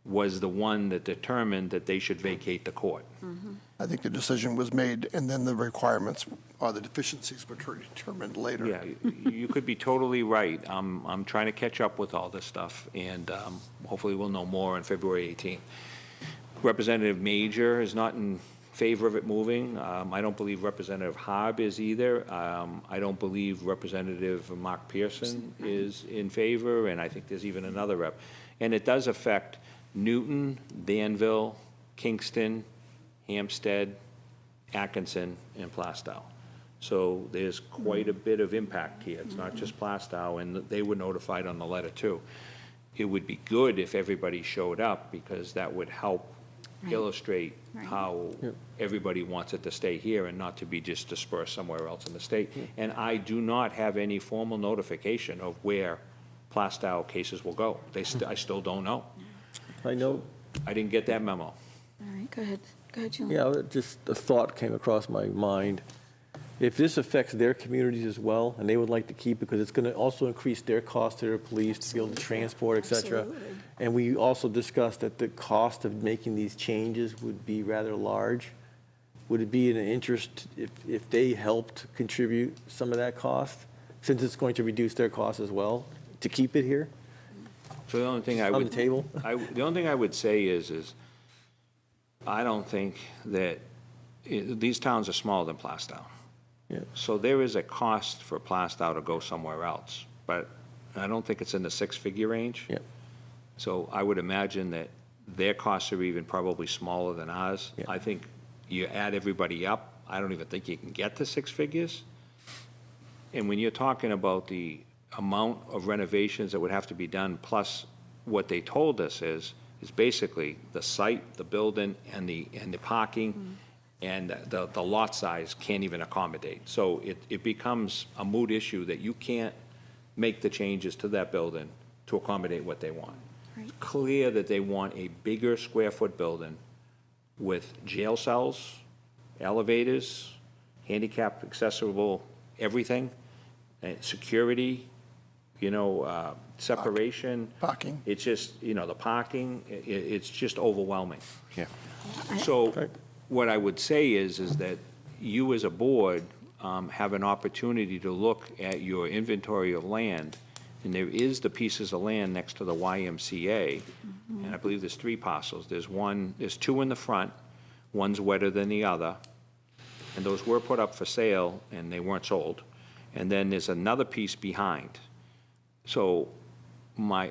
was the one that determined that they should vacate the court. Mm-hmm. I think the decision was made, and then the requirements or the deficiencies were determined later. Yeah, you could be totally right. I'm trying to catch up with all this stuff, and hopefully we'll know more on February 18th. Representative Major is not in favor of it moving. I don't believe Representative Harb is either. I don't believe Representative Mark Pearson is in favor, and I think there's even another rep. And it does affect Newton, Danville, Kingston, Hampstead, Atkinson, and Plaistow. So there's quite a bit of impact here. It's not just Plaistow, and they were notified on the letter too. It would be good if everybody showed up, because that would help illustrate how everybody wants it to stay here and not to be just dispersed somewhere else in the state. And I do not have any formal notification of where Plaistow cases will go. I still don't know. I know, I didn't get that memo. All right, go ahead, Julian. yeah, just a thought came across my mind. If this affects their communities as well, and they would like to keep it, because it's going to also increase their cost to their police to be able to transport, et cetera. Absolutely. And we also discussed that the cost of making these changes would be rather large. Would it be in an interest if they helped contribute some of that cost, since it's going to reduce their cost as well, to keep it here So the only thing I on would. the table? The only thing I would say is I don't think that, these towns are smaller than Plaistow. Yeah. So there is a cost for Plaistow to go somewhere else, but I don't think it's in the six-figure range. Yeah. So I would imagine that their costs are even probably smaller than ours. Yeah. I think you add everybody up, I don't even think you can get to six figures. And when you're talking about the amount of renovations that would have to be done, plus what they told us is basically the site, the building, and the parking, and the lot size can't even accommodate. So it becomes a moot issue that you can't make the changes to that building to accommodate what they want. Right. Clear that they want a bigger square foot building with jail cells, elevators, handicap accessible, everything, and security, separation. Parking. It's just, the parking, it's just overwhelming. Yeah. So Right. what I would say is that you as a board have an opportunity to look at your inventory of land, and there is the pieces of land next to the YMCA, and I believe there's 3 parcels. There's 2 in the front, one's wetter than the other, and those were put up for sale, and they weren't sold. And then there's another piece behind. So my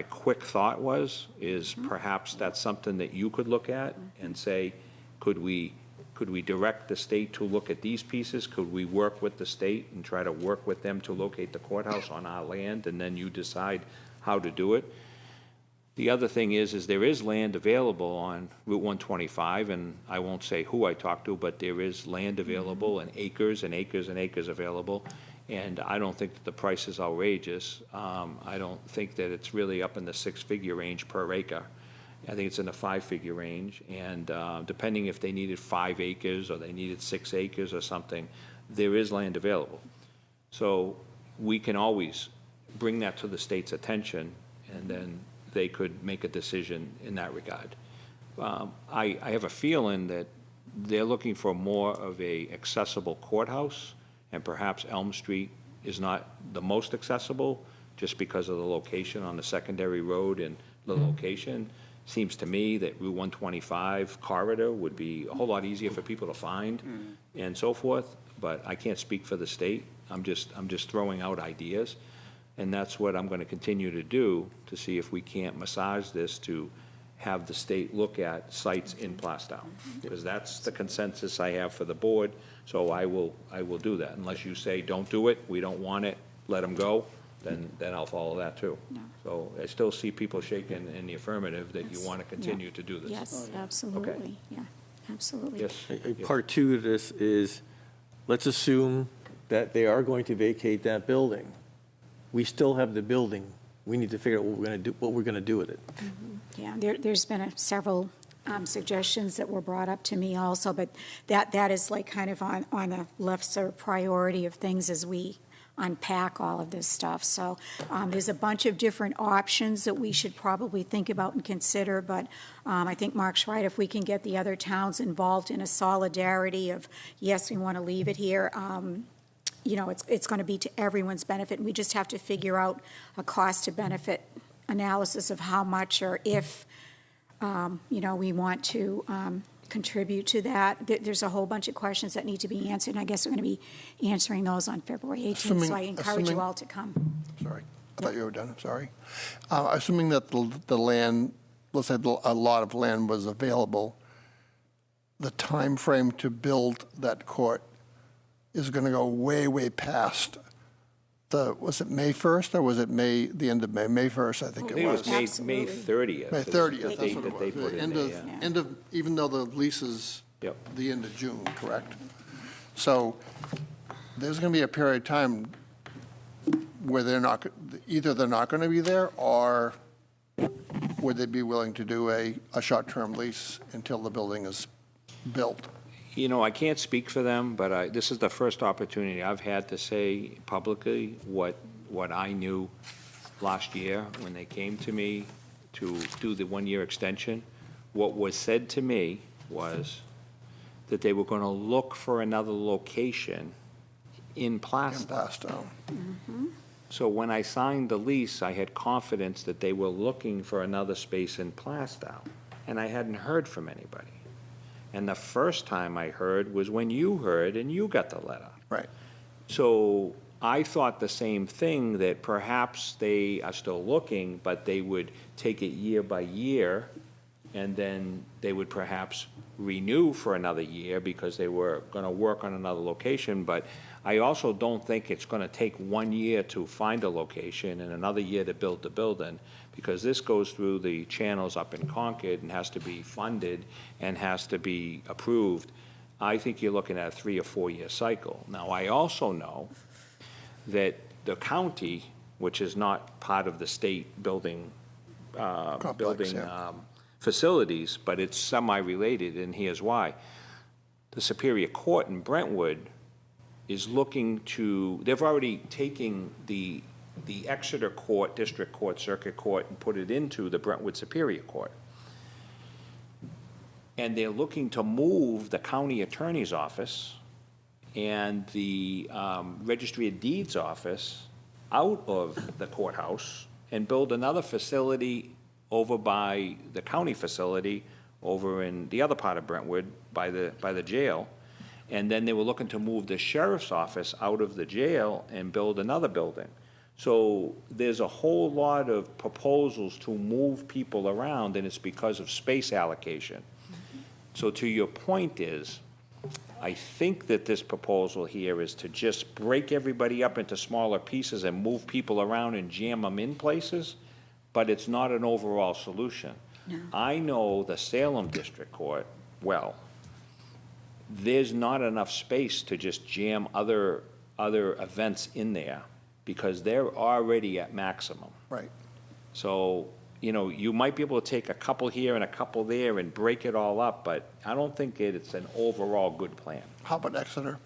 quick thought is perhaps that's something that you could look at and say, could we direct the state to look at these pieces? Could we work with the state and try to work with them to locate the courthouse on our land, and then you decide how to do it? The other thing is there is land available on Route 125, and I won't say who I talked to, but there is land available, and acres and acres and acres available. And I don't think that the price is outrageous. I don't think that it's really up in the 6-figure range per acre. I think it's in the 5-figure range, and depending if they needed 5 acres or they needed 6 acres or something, there is land available. So we can always bring that to the state's attention, and then they could make a decision in that regard. I have a feeling that they're looking for more of a accessible courthouse, and perhaps Elm Street is not the most accessible just because of the location on the secondary road and the location. Seems to me that Route 125 corridor would be a whole lot easier for people to find and so forth, but I can't speak for the state. I'm just throwing out ideas, and that's what I'm going to continue to do to see if we can't massage this to have the state look at sites in Plaistow, because that's the consensus I have for the board, so I will do that. Unless you say, don't do it, we don't want it, let them go, then I'll follow that too. No. So I still see people shaking in the affirmative that you want to continue to do this. Yes, absolutely, yeah, absolutely. Yes. yes. Part 2 of this is, let's assume that they are going to vacate that building. We still have the building. We need to figure out what we're going to do with it. Yeah, there's been several suggestions that were brought up to me also, but that is like kind of on the lesser priority of things as we unpack all of this stuff. So there's a bunch of different options that we should probably think about and consider, but I think Mark's right. If we can get the other towns involved in a solidarity of, yes, we want to leave it here, it's going to be to everyone's benefit, and we just have to figure out a cost-to-benefit analysis of how much or if, we want to contribute to that. There's a whole bunch of questions that need to be answered, and I guess we're going to be answering those on February 18th, so I encourage you Assuming- all to come. Sorry, I thought you were done, sorry. Assuming that the land, let's say a lot of land was available, the time frame to build that court is going to go way, way past was it May 1st, or was it the end of May? May 1st, I think I it think it was. was May Absolutely. 30th. May is the 30th, that's date what that it they was. put The in end there, of, yeah. end of, even though the lease is Yep. the end of June, correct? So there's going to be a period of time where either they're not going to be there, or would they be willing to do a short-term lease until the building is built? You know, I can't speak for them, but this is the first opportunity I've had to say publicly what I knew last year when they came to me to do the one-year extension. What was said to me was that they were going to look for another location in In Plaistow. Plaistow. So when I signed the lease, I had confidence that they were looking for another space in Plaistow, and I hadn't heard from anybody. And the first time I heard was when you heard and you got the letter. Right. So I thought the same thing, that perhaps they are still looking, but they would take it year by year, and then they would perhaps renew for another year because they were going to work on another location. But I also don't think it's going to take 1 year to find a location and another year to build the building, because this goes through the channels up in Concord and has to be funded and has to be approved. I think you're looking at a 3 or 4 year cycle. Now, I also know that the county, which is not part of the state building, yeah. Facilities, but it's semi-related, and here's why. The Superior Court in Brentwood is looking to, they've already taken the Exeter Court, District Court, Circuit Court, and put it into the Brentwood Superior Court. And they're looking to move the county attorney's office and the Registry of Deeds office out of the courthouse and build another facility over by the county facility over in the other part of Brentwood by the jail. And then they were looking to move the sheriff's office out of the jail and build another building. So there's a whole lot of proposals to move people around, and it's because of space allocation. So to your point is, I think that this proposal here is to just break everybody up into smaller pieces and move people around and jam them in places, but it's not an overall solution. No. I know the Salem District Court well. There's not enough space to just jam other events in there because they're already at maximum. Right. So, you know, you might be able to take a couple here and a couple there and break it all up, but I don't think it's an overall good plan. How about Exeter,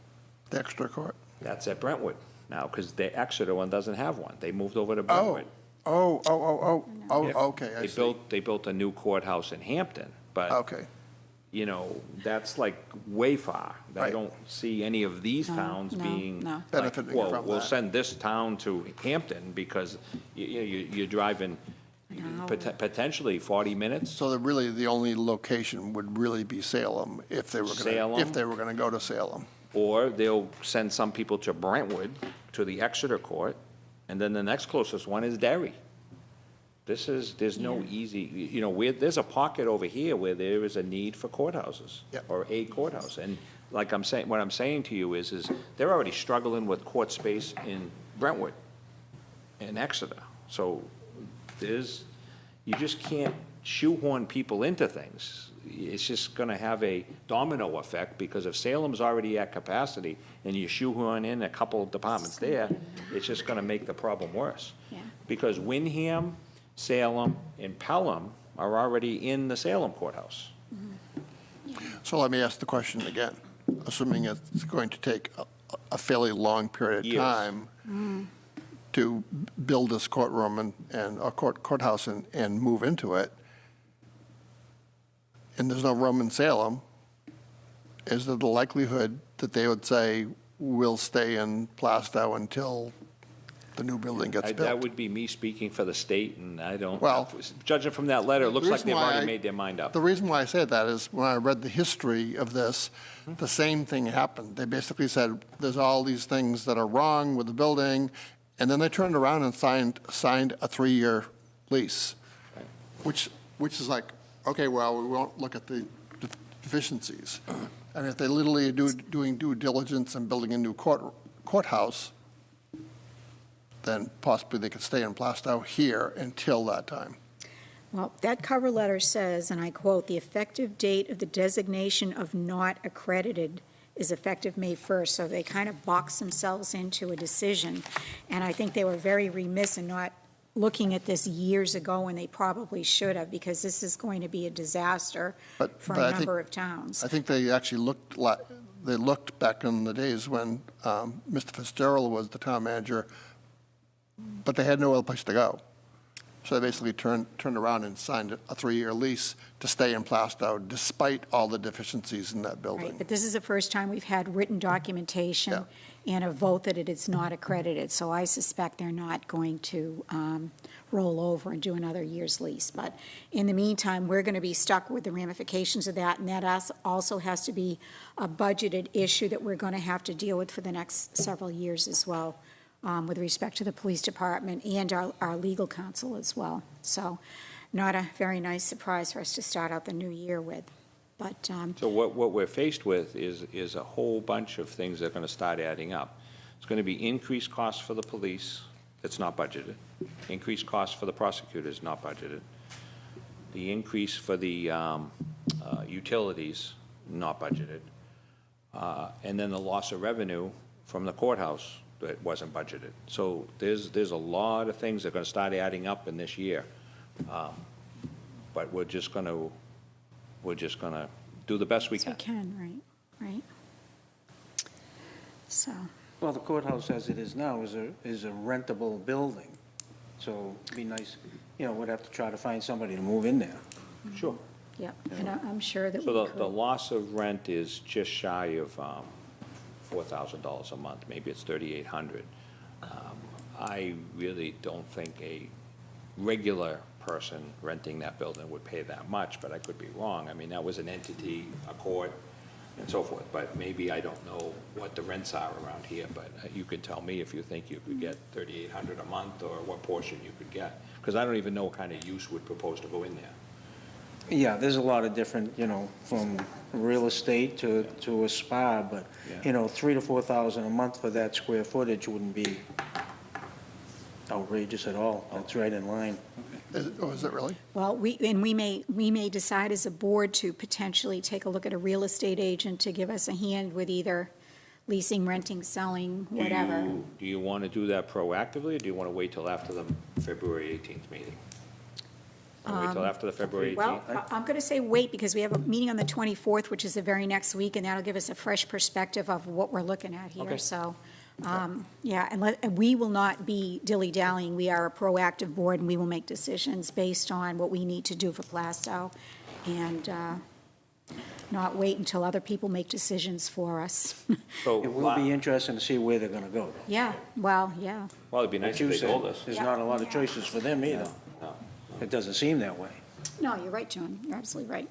the Exeter Court? That's at Brentwood now, because the Exeter one doesn't have one. They moved over to Brentwood. Oh, Yeah. okay, I see. They built a new courthouse in Hampton, but, Okay, you know, that's like way far. I Right. don't see any of these towns no, being. no. like, Benefiting well, from we'll that. send this town to Hampton because you're driving No. potentially 40 minutes. so the only location would really be Salem if they were going to, Salem. if they were going to go to Salem. Or they'll send some people to Brentwood, to the Exeter Court, and then the next closest one is Derry. There's no easy, you know, there's a pocket over here where there is a need for courthouses. Yep. Or a courthouse. And like I'm saying, what I'm saying to you is they're already struggling with court space in Brentwood and Exeter. So you just can't shoehorn people into things. It's just gonna have a domino effect, because if Salem's already at capacity and you shoehorn in a couple of departments there, it's just gonna make the problem worse. Yeah. Because Wyndham, Salem, and Pelham are already in the Salem courthouse. So let me ask the question again. Assuming it's going to take a fairly long period of Years. time to build this courtroom and a courthouse and move into it, and there's no room in Salem, is there the likelihood that they would say, we'll stay in Plaistow until the new building gets That built. would be me speaking for the state, and I don't, Well, judging from that letter, it looks the like reason they've why already I- made their mind up. The reason why I say that is when I read the history of this, the same thing happened. They basically said, there's all these things that are wrong with the building, and then they turned around and signed a 3-year lease, which is like, okay, well, we won't look at the deficiencies. And if they literally are doing due diligence and building a new courthouse, then possibly they could stay in Plaistow here until that time. Well, that cover letter says, and I quote, "The effective date of the designation of not accredited is effective May 1st." So they kind of boxed themselves into a decision. And I think they were very remiss in not looking at this years ago when they probably should have, because this is going to be a disaster for But I a think- number of towns. I think they actually looked back in the days when Mr. Fitzgerald was the town manager, but they had no other place to go. So they basically turned around and signed a 3-year lease to stay in Plaistow despite all the deficiencies in that Right, building. but this is the first time we've had written documentation and a vote that it is not accredited, so I suspect they're not going to roll over and do another year's lease. But in the meantime, we're going to be stuck with the ramifications of that, and that also has to be a budgeted issue that we're going to have to deal with for the next several years as well, with respect to the police department and our legal counsel as well. So not a very nice surprise for us to start out the new year with. But, So what we're faced with is a whole bunch of things that are going to start adding up. It's going to be increased costs for the police, that's not budgeted. Increased costs for the prosecutors, not budgeted. The increase for the utilities, not budgeted. And then the loss of revenue from the courthouse that wasn't budgeted. So there's a lot of things that are going to start adding up in this year. But we're just going to do the best we so we can. can, right. So, Well, the courthouse as it is now is a rentable building. So it'd be nice, we'd have to try to find somebody to move in there. Sure. yeah, and I'm sure that we So could. the loss of rent is just shy of $4,000 a month, maybe it's $3,800. I really don't think a regular person renting that building would pay that much, but I could be wrong. I mean, that was an entity, a court, and so forth, but maybe I don't know what the rents are around here, but you could tell me if you think you could get $3,800 a month, or what portion you could get, because I don't even know what kind of use would propose to go in there. Yeah, there's a lot of different, from real estate to a spa, but, Yeah. $3,000 to $4,000 a month for that square footage wouldn't be outrageous at all. That's right in line. Is it really? Well, we may decide as a board to potentially take a look at a real estate agent to give us a hand with either leasing, renting, selling, whatever. Do you want to do that proactively, or do you want to wait till after the February 18th meeting? Wait till after the February 18th? Well, I'm going to say wait, because we have a meeting on the 24th, which is the very next week, and that'll give us a fresh perspective of what we're looking at here. Okay. So, yeah, and we will not be dilly-dallying. We are a proactive board, and we will make decisions based on what we need to do for Plaistow, and not wait until other people make decisions for us. So, It will be interesting to see where they're gonna go. Yeah, well, yeah. well, it'd be nice Like you if they said, told us. there's not a lot of choices for them either. No. It doesn't seem that way. No, you're right, John. You're absolutely right.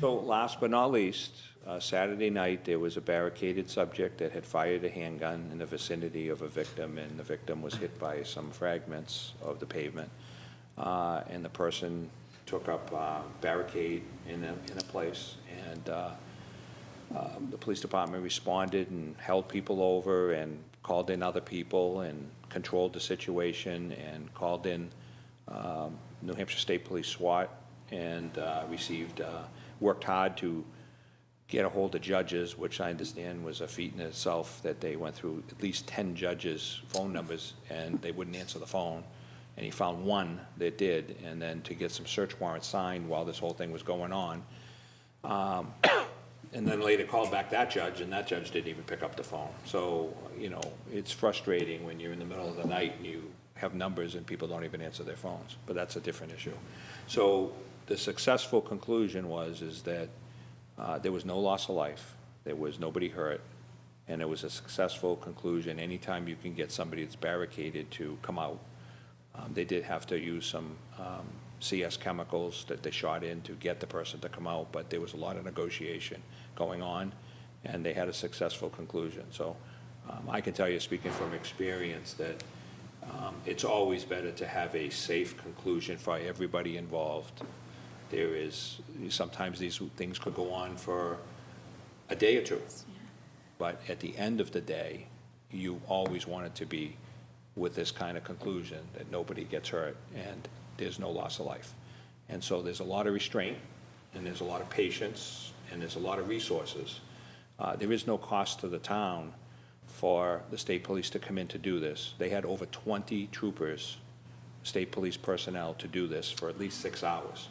So last but not least, Saturday night, there was a barricaded subject that had fired a handgun in the vicinity of a victim, and the victim was hit by some fragments of the pavement. And the person took up barricade in a place, and the police department responded and held people over and called in other people and controlled the situation and called in New Hampshire State Police SWAT and worked hard to get a hold of judges, which I understand was a feat in itself, that they went through at least 10 judges' phone numbers and they wouldn't answer the phone. And he found one that did, and then to get some search warrants signed while this whole thing was going on. And then later called back that judge, and that judge didn't even pick up the phone. So, it's frustrating when you're in the middle of the night and you have numbers and people don't even answer their phones, but that's a different issue. So the successful conclusion is that there was no loss of life, there was nobody hurt, and it was a successful conclusion. Anytime you can get somebody that's barricaded to come out, they did have to use some CS chemicals that they shot in to get the person to come out, but there was a lot of negotiation going on, and they had a successful conclusion. So I can tell you, speaking from experience, that it's always better to have a safe conclusion for everybody involved. There is, sometimes these things could go on for a day or two, but at the end of the day, you always want it to be with this kind of conclusion, that nobody gets hurt and there's no loss of life. And so there's a lot of restraint, and there's a lot of patience, and there's a lot of resources. There is no cost to the town for the state police to come in to do this. They had over 20 troopers, state police personnel, to do this for at least 6 hours.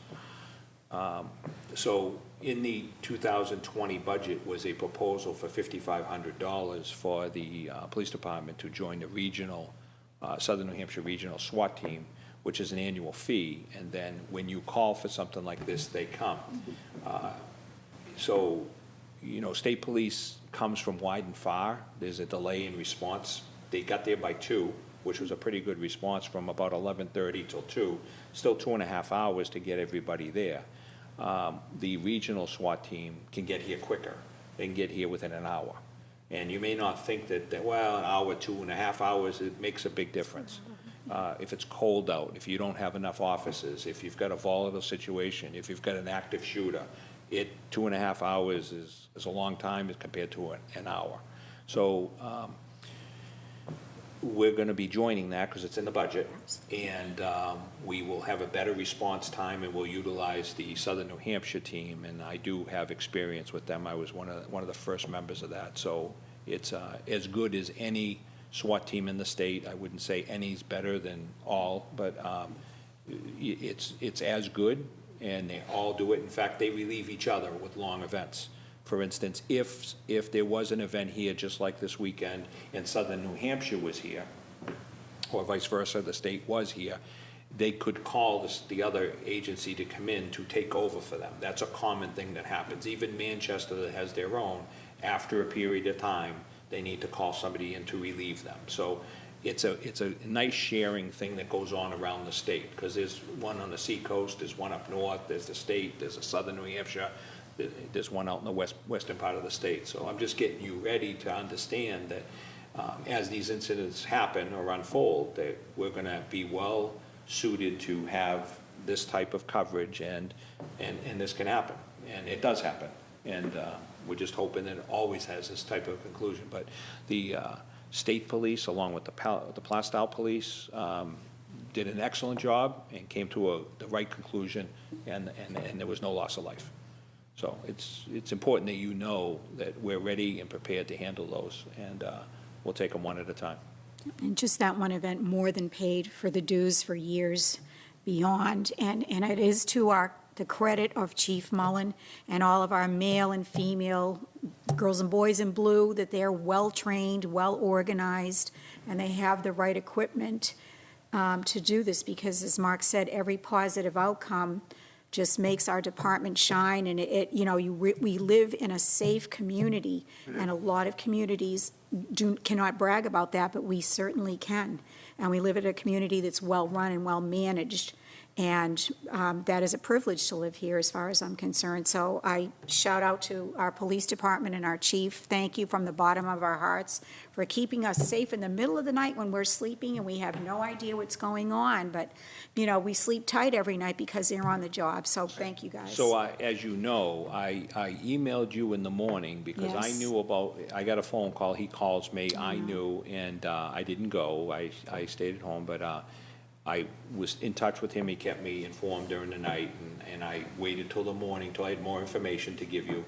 So in the 2020 budget was a proposal for $5,500 for the police department to join the regional, Southern New Hampshire Regional SWAT team, which is an annual fee, and then when you call for something like this, they come. So, you know, state police comes from wide and far. There's a delay in response. They got there by 2, which was a pretty good response from about 11:30 till 2. Still 2.5 hours to get everybody there. The regional SWAT team can get here quicker. They can get here within an hour. And you may not think that well, an hour, 2.5 hours, it makes a big difference. If it's cold out, if you don't have enough officers, if you've got a volatile situation, if you've got an active shooter, 2.5 hours is a long time as compared to an hour. So we're going to be joining that because it's in the budget, and we will have a better response time, and we'll utilize the Southern New Hampshire team, and I do have experience with them. I was one of the first members of that, so it's as good as any SWAT team in the state. I wouldn't say any's better than all, but it's as good, and they all do it. In fact, they relieve each other with long events. For instance, if there was an event here just like this weekend and Southern New Hampshire was here, or vice versa, the state was here, they could call the other agency to come in to take over for them. That's a common thing that happens. Even Manchester, that has their own, after a period of time, they need to call somebody in to relieve them. So it's a nice sharing thing that goes on around the state, because there's one on the seacoast, there's one up north, there's the state, there's a Southern New Hampshire, there's one out in the western part of the state. So I'm just getting you ready to understand that as these incidents happen or unfold, that we're going to be well suited to have this type of coverage, and this can happen, and it does happen, and we're just hoping that it always has this type of conclusion. But the state police, along with the Plaistow police, did an excellent job and came to the right conclusion, and there was no loss of life. So it's important that you know that we're ready and prepared to handle those, and we'll take them one at a time. And just that one event more than paid for the dues for years beyond. And it is to the credit of Chief Mullen and all of our male and female girls and boys in blue, that they're well-trained, well-organized, and they have the right equipment to do this, because, as Mark said, every positive outcome just makes our department shine. And we live in a safe community, and a lot of communities cannot brag about that, but we certainly can. And we live in a community that's well-run and well-managed, and that is a privilege to live here as far as I'm concerned. So I shout out to our police department and our chief. Thank you from the bottom of our hearts for keeping us safe in the middle of the night when we're sleeping and we have no idea what's going on. But, we sleep tight every night because they're on the job. So thank you, guys. So as you know, I emailed you in the morning because I Yes. knew I got a phone call, he calls me, I knew, and I didn't go, I stayed at home, but I was in touch with him, he kept me informed during the night, and I waited till the morning, till I had more information to give you,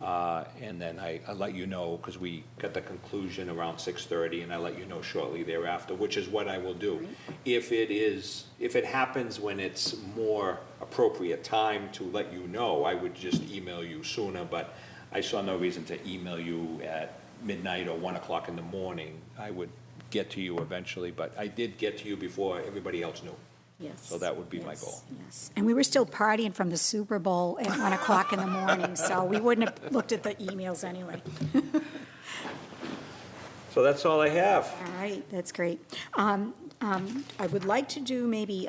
and then I let you know, because we got the conclusion around 6:30, and I let you know shortly thereafter, which is what I will do. If it happens when it's more appropriate time to let you know, I would just email you sooner, but I saw no reason to email you at midnight or 1 o'clock in the morning. I would get to you eventually, but I did get to you before everybody else knew. Yes. So that would be my goal. Yes. And we were still partying from the Super Bowl at 1 o'clock in the morning, so we wouldn't have looked at the emails anyway. So that's all I have. All right, that's great. I would like to do maybe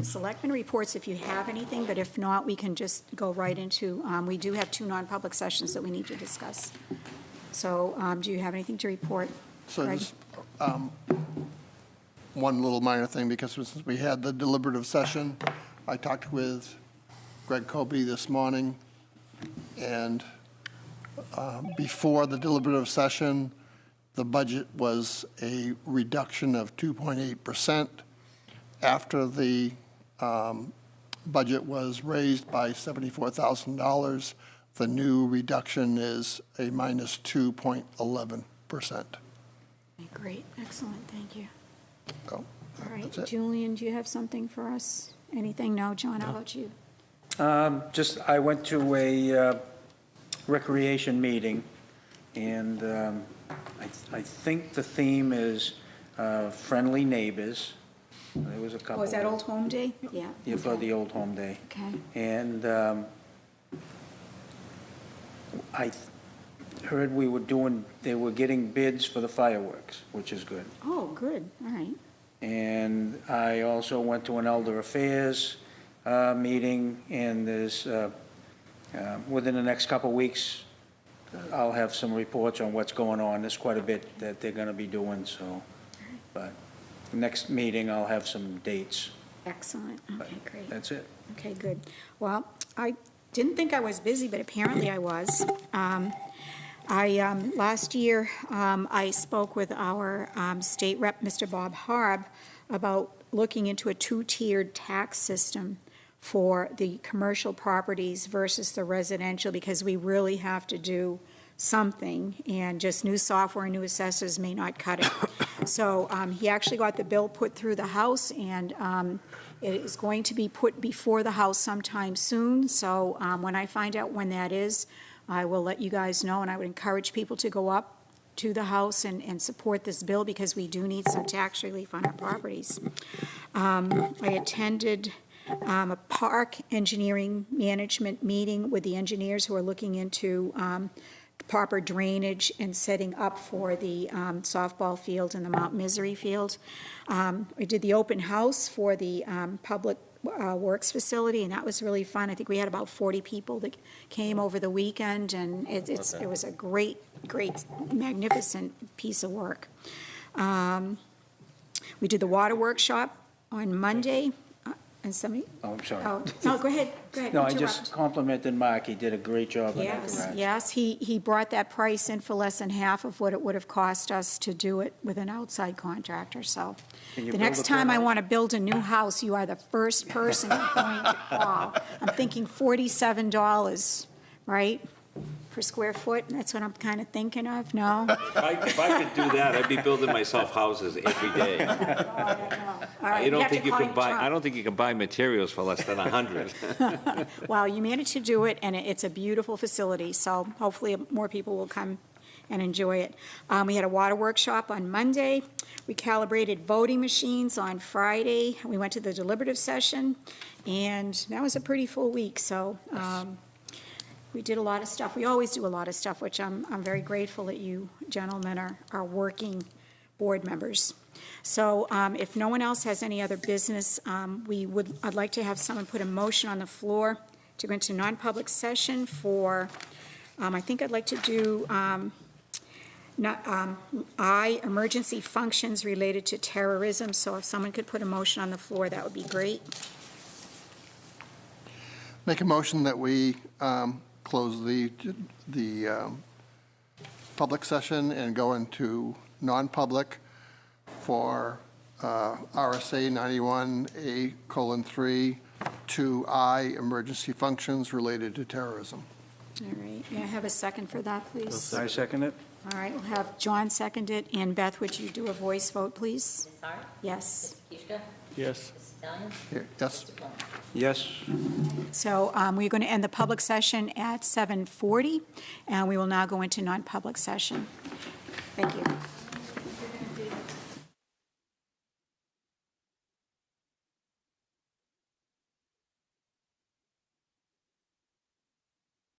selectmen reports if you have anything, but if not, we can just go right into, we do have 2 non-public sessions that we need to discuss. So do you have anything to report? So Greg? just one little minor thing, because since we had the deliberative session, I talked with Greg Kobe this morning, and before the deliberative session, the budget was a reduction of 2.8%. After the budget was raised by $74,000, the new reduction is a minus 2.11%. Okay, great, excellent, thank you. So, All right, that's it. Julian, do you have something for us? Anything? No, John, how about you? I went to a recreation meeting, and I think the theme is friendly neighbors. There was a couple. Oh, is that Old Home Day? Yeah. Yeah, for okay. the Old Home Day. Okay. And I heard they were getting bids for the fireworks, which is good. Oh, good, all right. And I also went to an Elder Affairs meeting, and there's, within the next couple of weeks, I'll have some reports on what's going on. There's quite a bit that they're going to be doing, so, but next meeting, I'll have some dates. Excellent, okay, great. That's it. Okay, good. Well, I didn't think I was busy, but apparently I was. Last year, I spoke with our state rep, Mr. Bob Harb, about looking into a 2-tiered tax system for the commercial properties versus the residential, because we really have to do something, and just new software and new assessors may not cut it. So he actually got the bill put through the House, and it is going to be put before the House sometime soon. So when I find out when that is, I will let you guys know, and I would encourage people to go up to the House and support this bill, because we do need some tax relief on our properties. I attended a park engineering management meeting with the engineers who are looking into proper drainage and setting up for the softball field and the Mount Misery field. We did the open house for the public works facility, and that was really fun. I think we had about 40 people that came over the weekend, and it was a great, magnificent piece of work. We did the water workshop on Monday. And somebody, Oh, I'm sorry. oh, no, go ahead, No, I interrupt. just complimented Mark. He did a great job on that Yes, garage. yes, he brought that price in for less than half of what it would have cost us to do it with an outside contractor, so. Can you The build next a time I pool? want to build a new house, you are the first person I'm going to call. I'm thinking $47, right, per square foot, and that's what I'm kind of thinking of, no? If I could do that, I'd be building myself houses every day. All right, I we don't have to think you call can buy, Trump. I don't think you can buy materials for less than 100. Well, you managed to do it, and it's a beautiful facility, so hopefully more people will come and enjoy it. We had a water workshop on Monday. We calibrated voting machines on Friday. We went to the deliberative session, and that was a pretty full week, so we did a lot of stuff. We always do a lot of stuff, which I'm very grateful that you gentlemen are working board members. So if no one else has any other business, I'd like to have someone put a motion on the floor to go into non-public session for, I think I'd like to do emergency functions related to terrorism. So if someone could put a motion on the floor, that would be great. Make a motion that we close the public session and go into non-public for RSA 91A:3, 2I, emergency functions related to terrorism. All right, may I have a second for that, please? I second it. All right, we'll have John second it, and Beth, would you do a voice vote, please? Ms. Hart? Yes. Ms. Keishka? Yes. Ms. Italian? Here, yes? Mr. Plum? Yes. So we're going to end the public session at 7:40, and we will now go into non-public session. Thank you.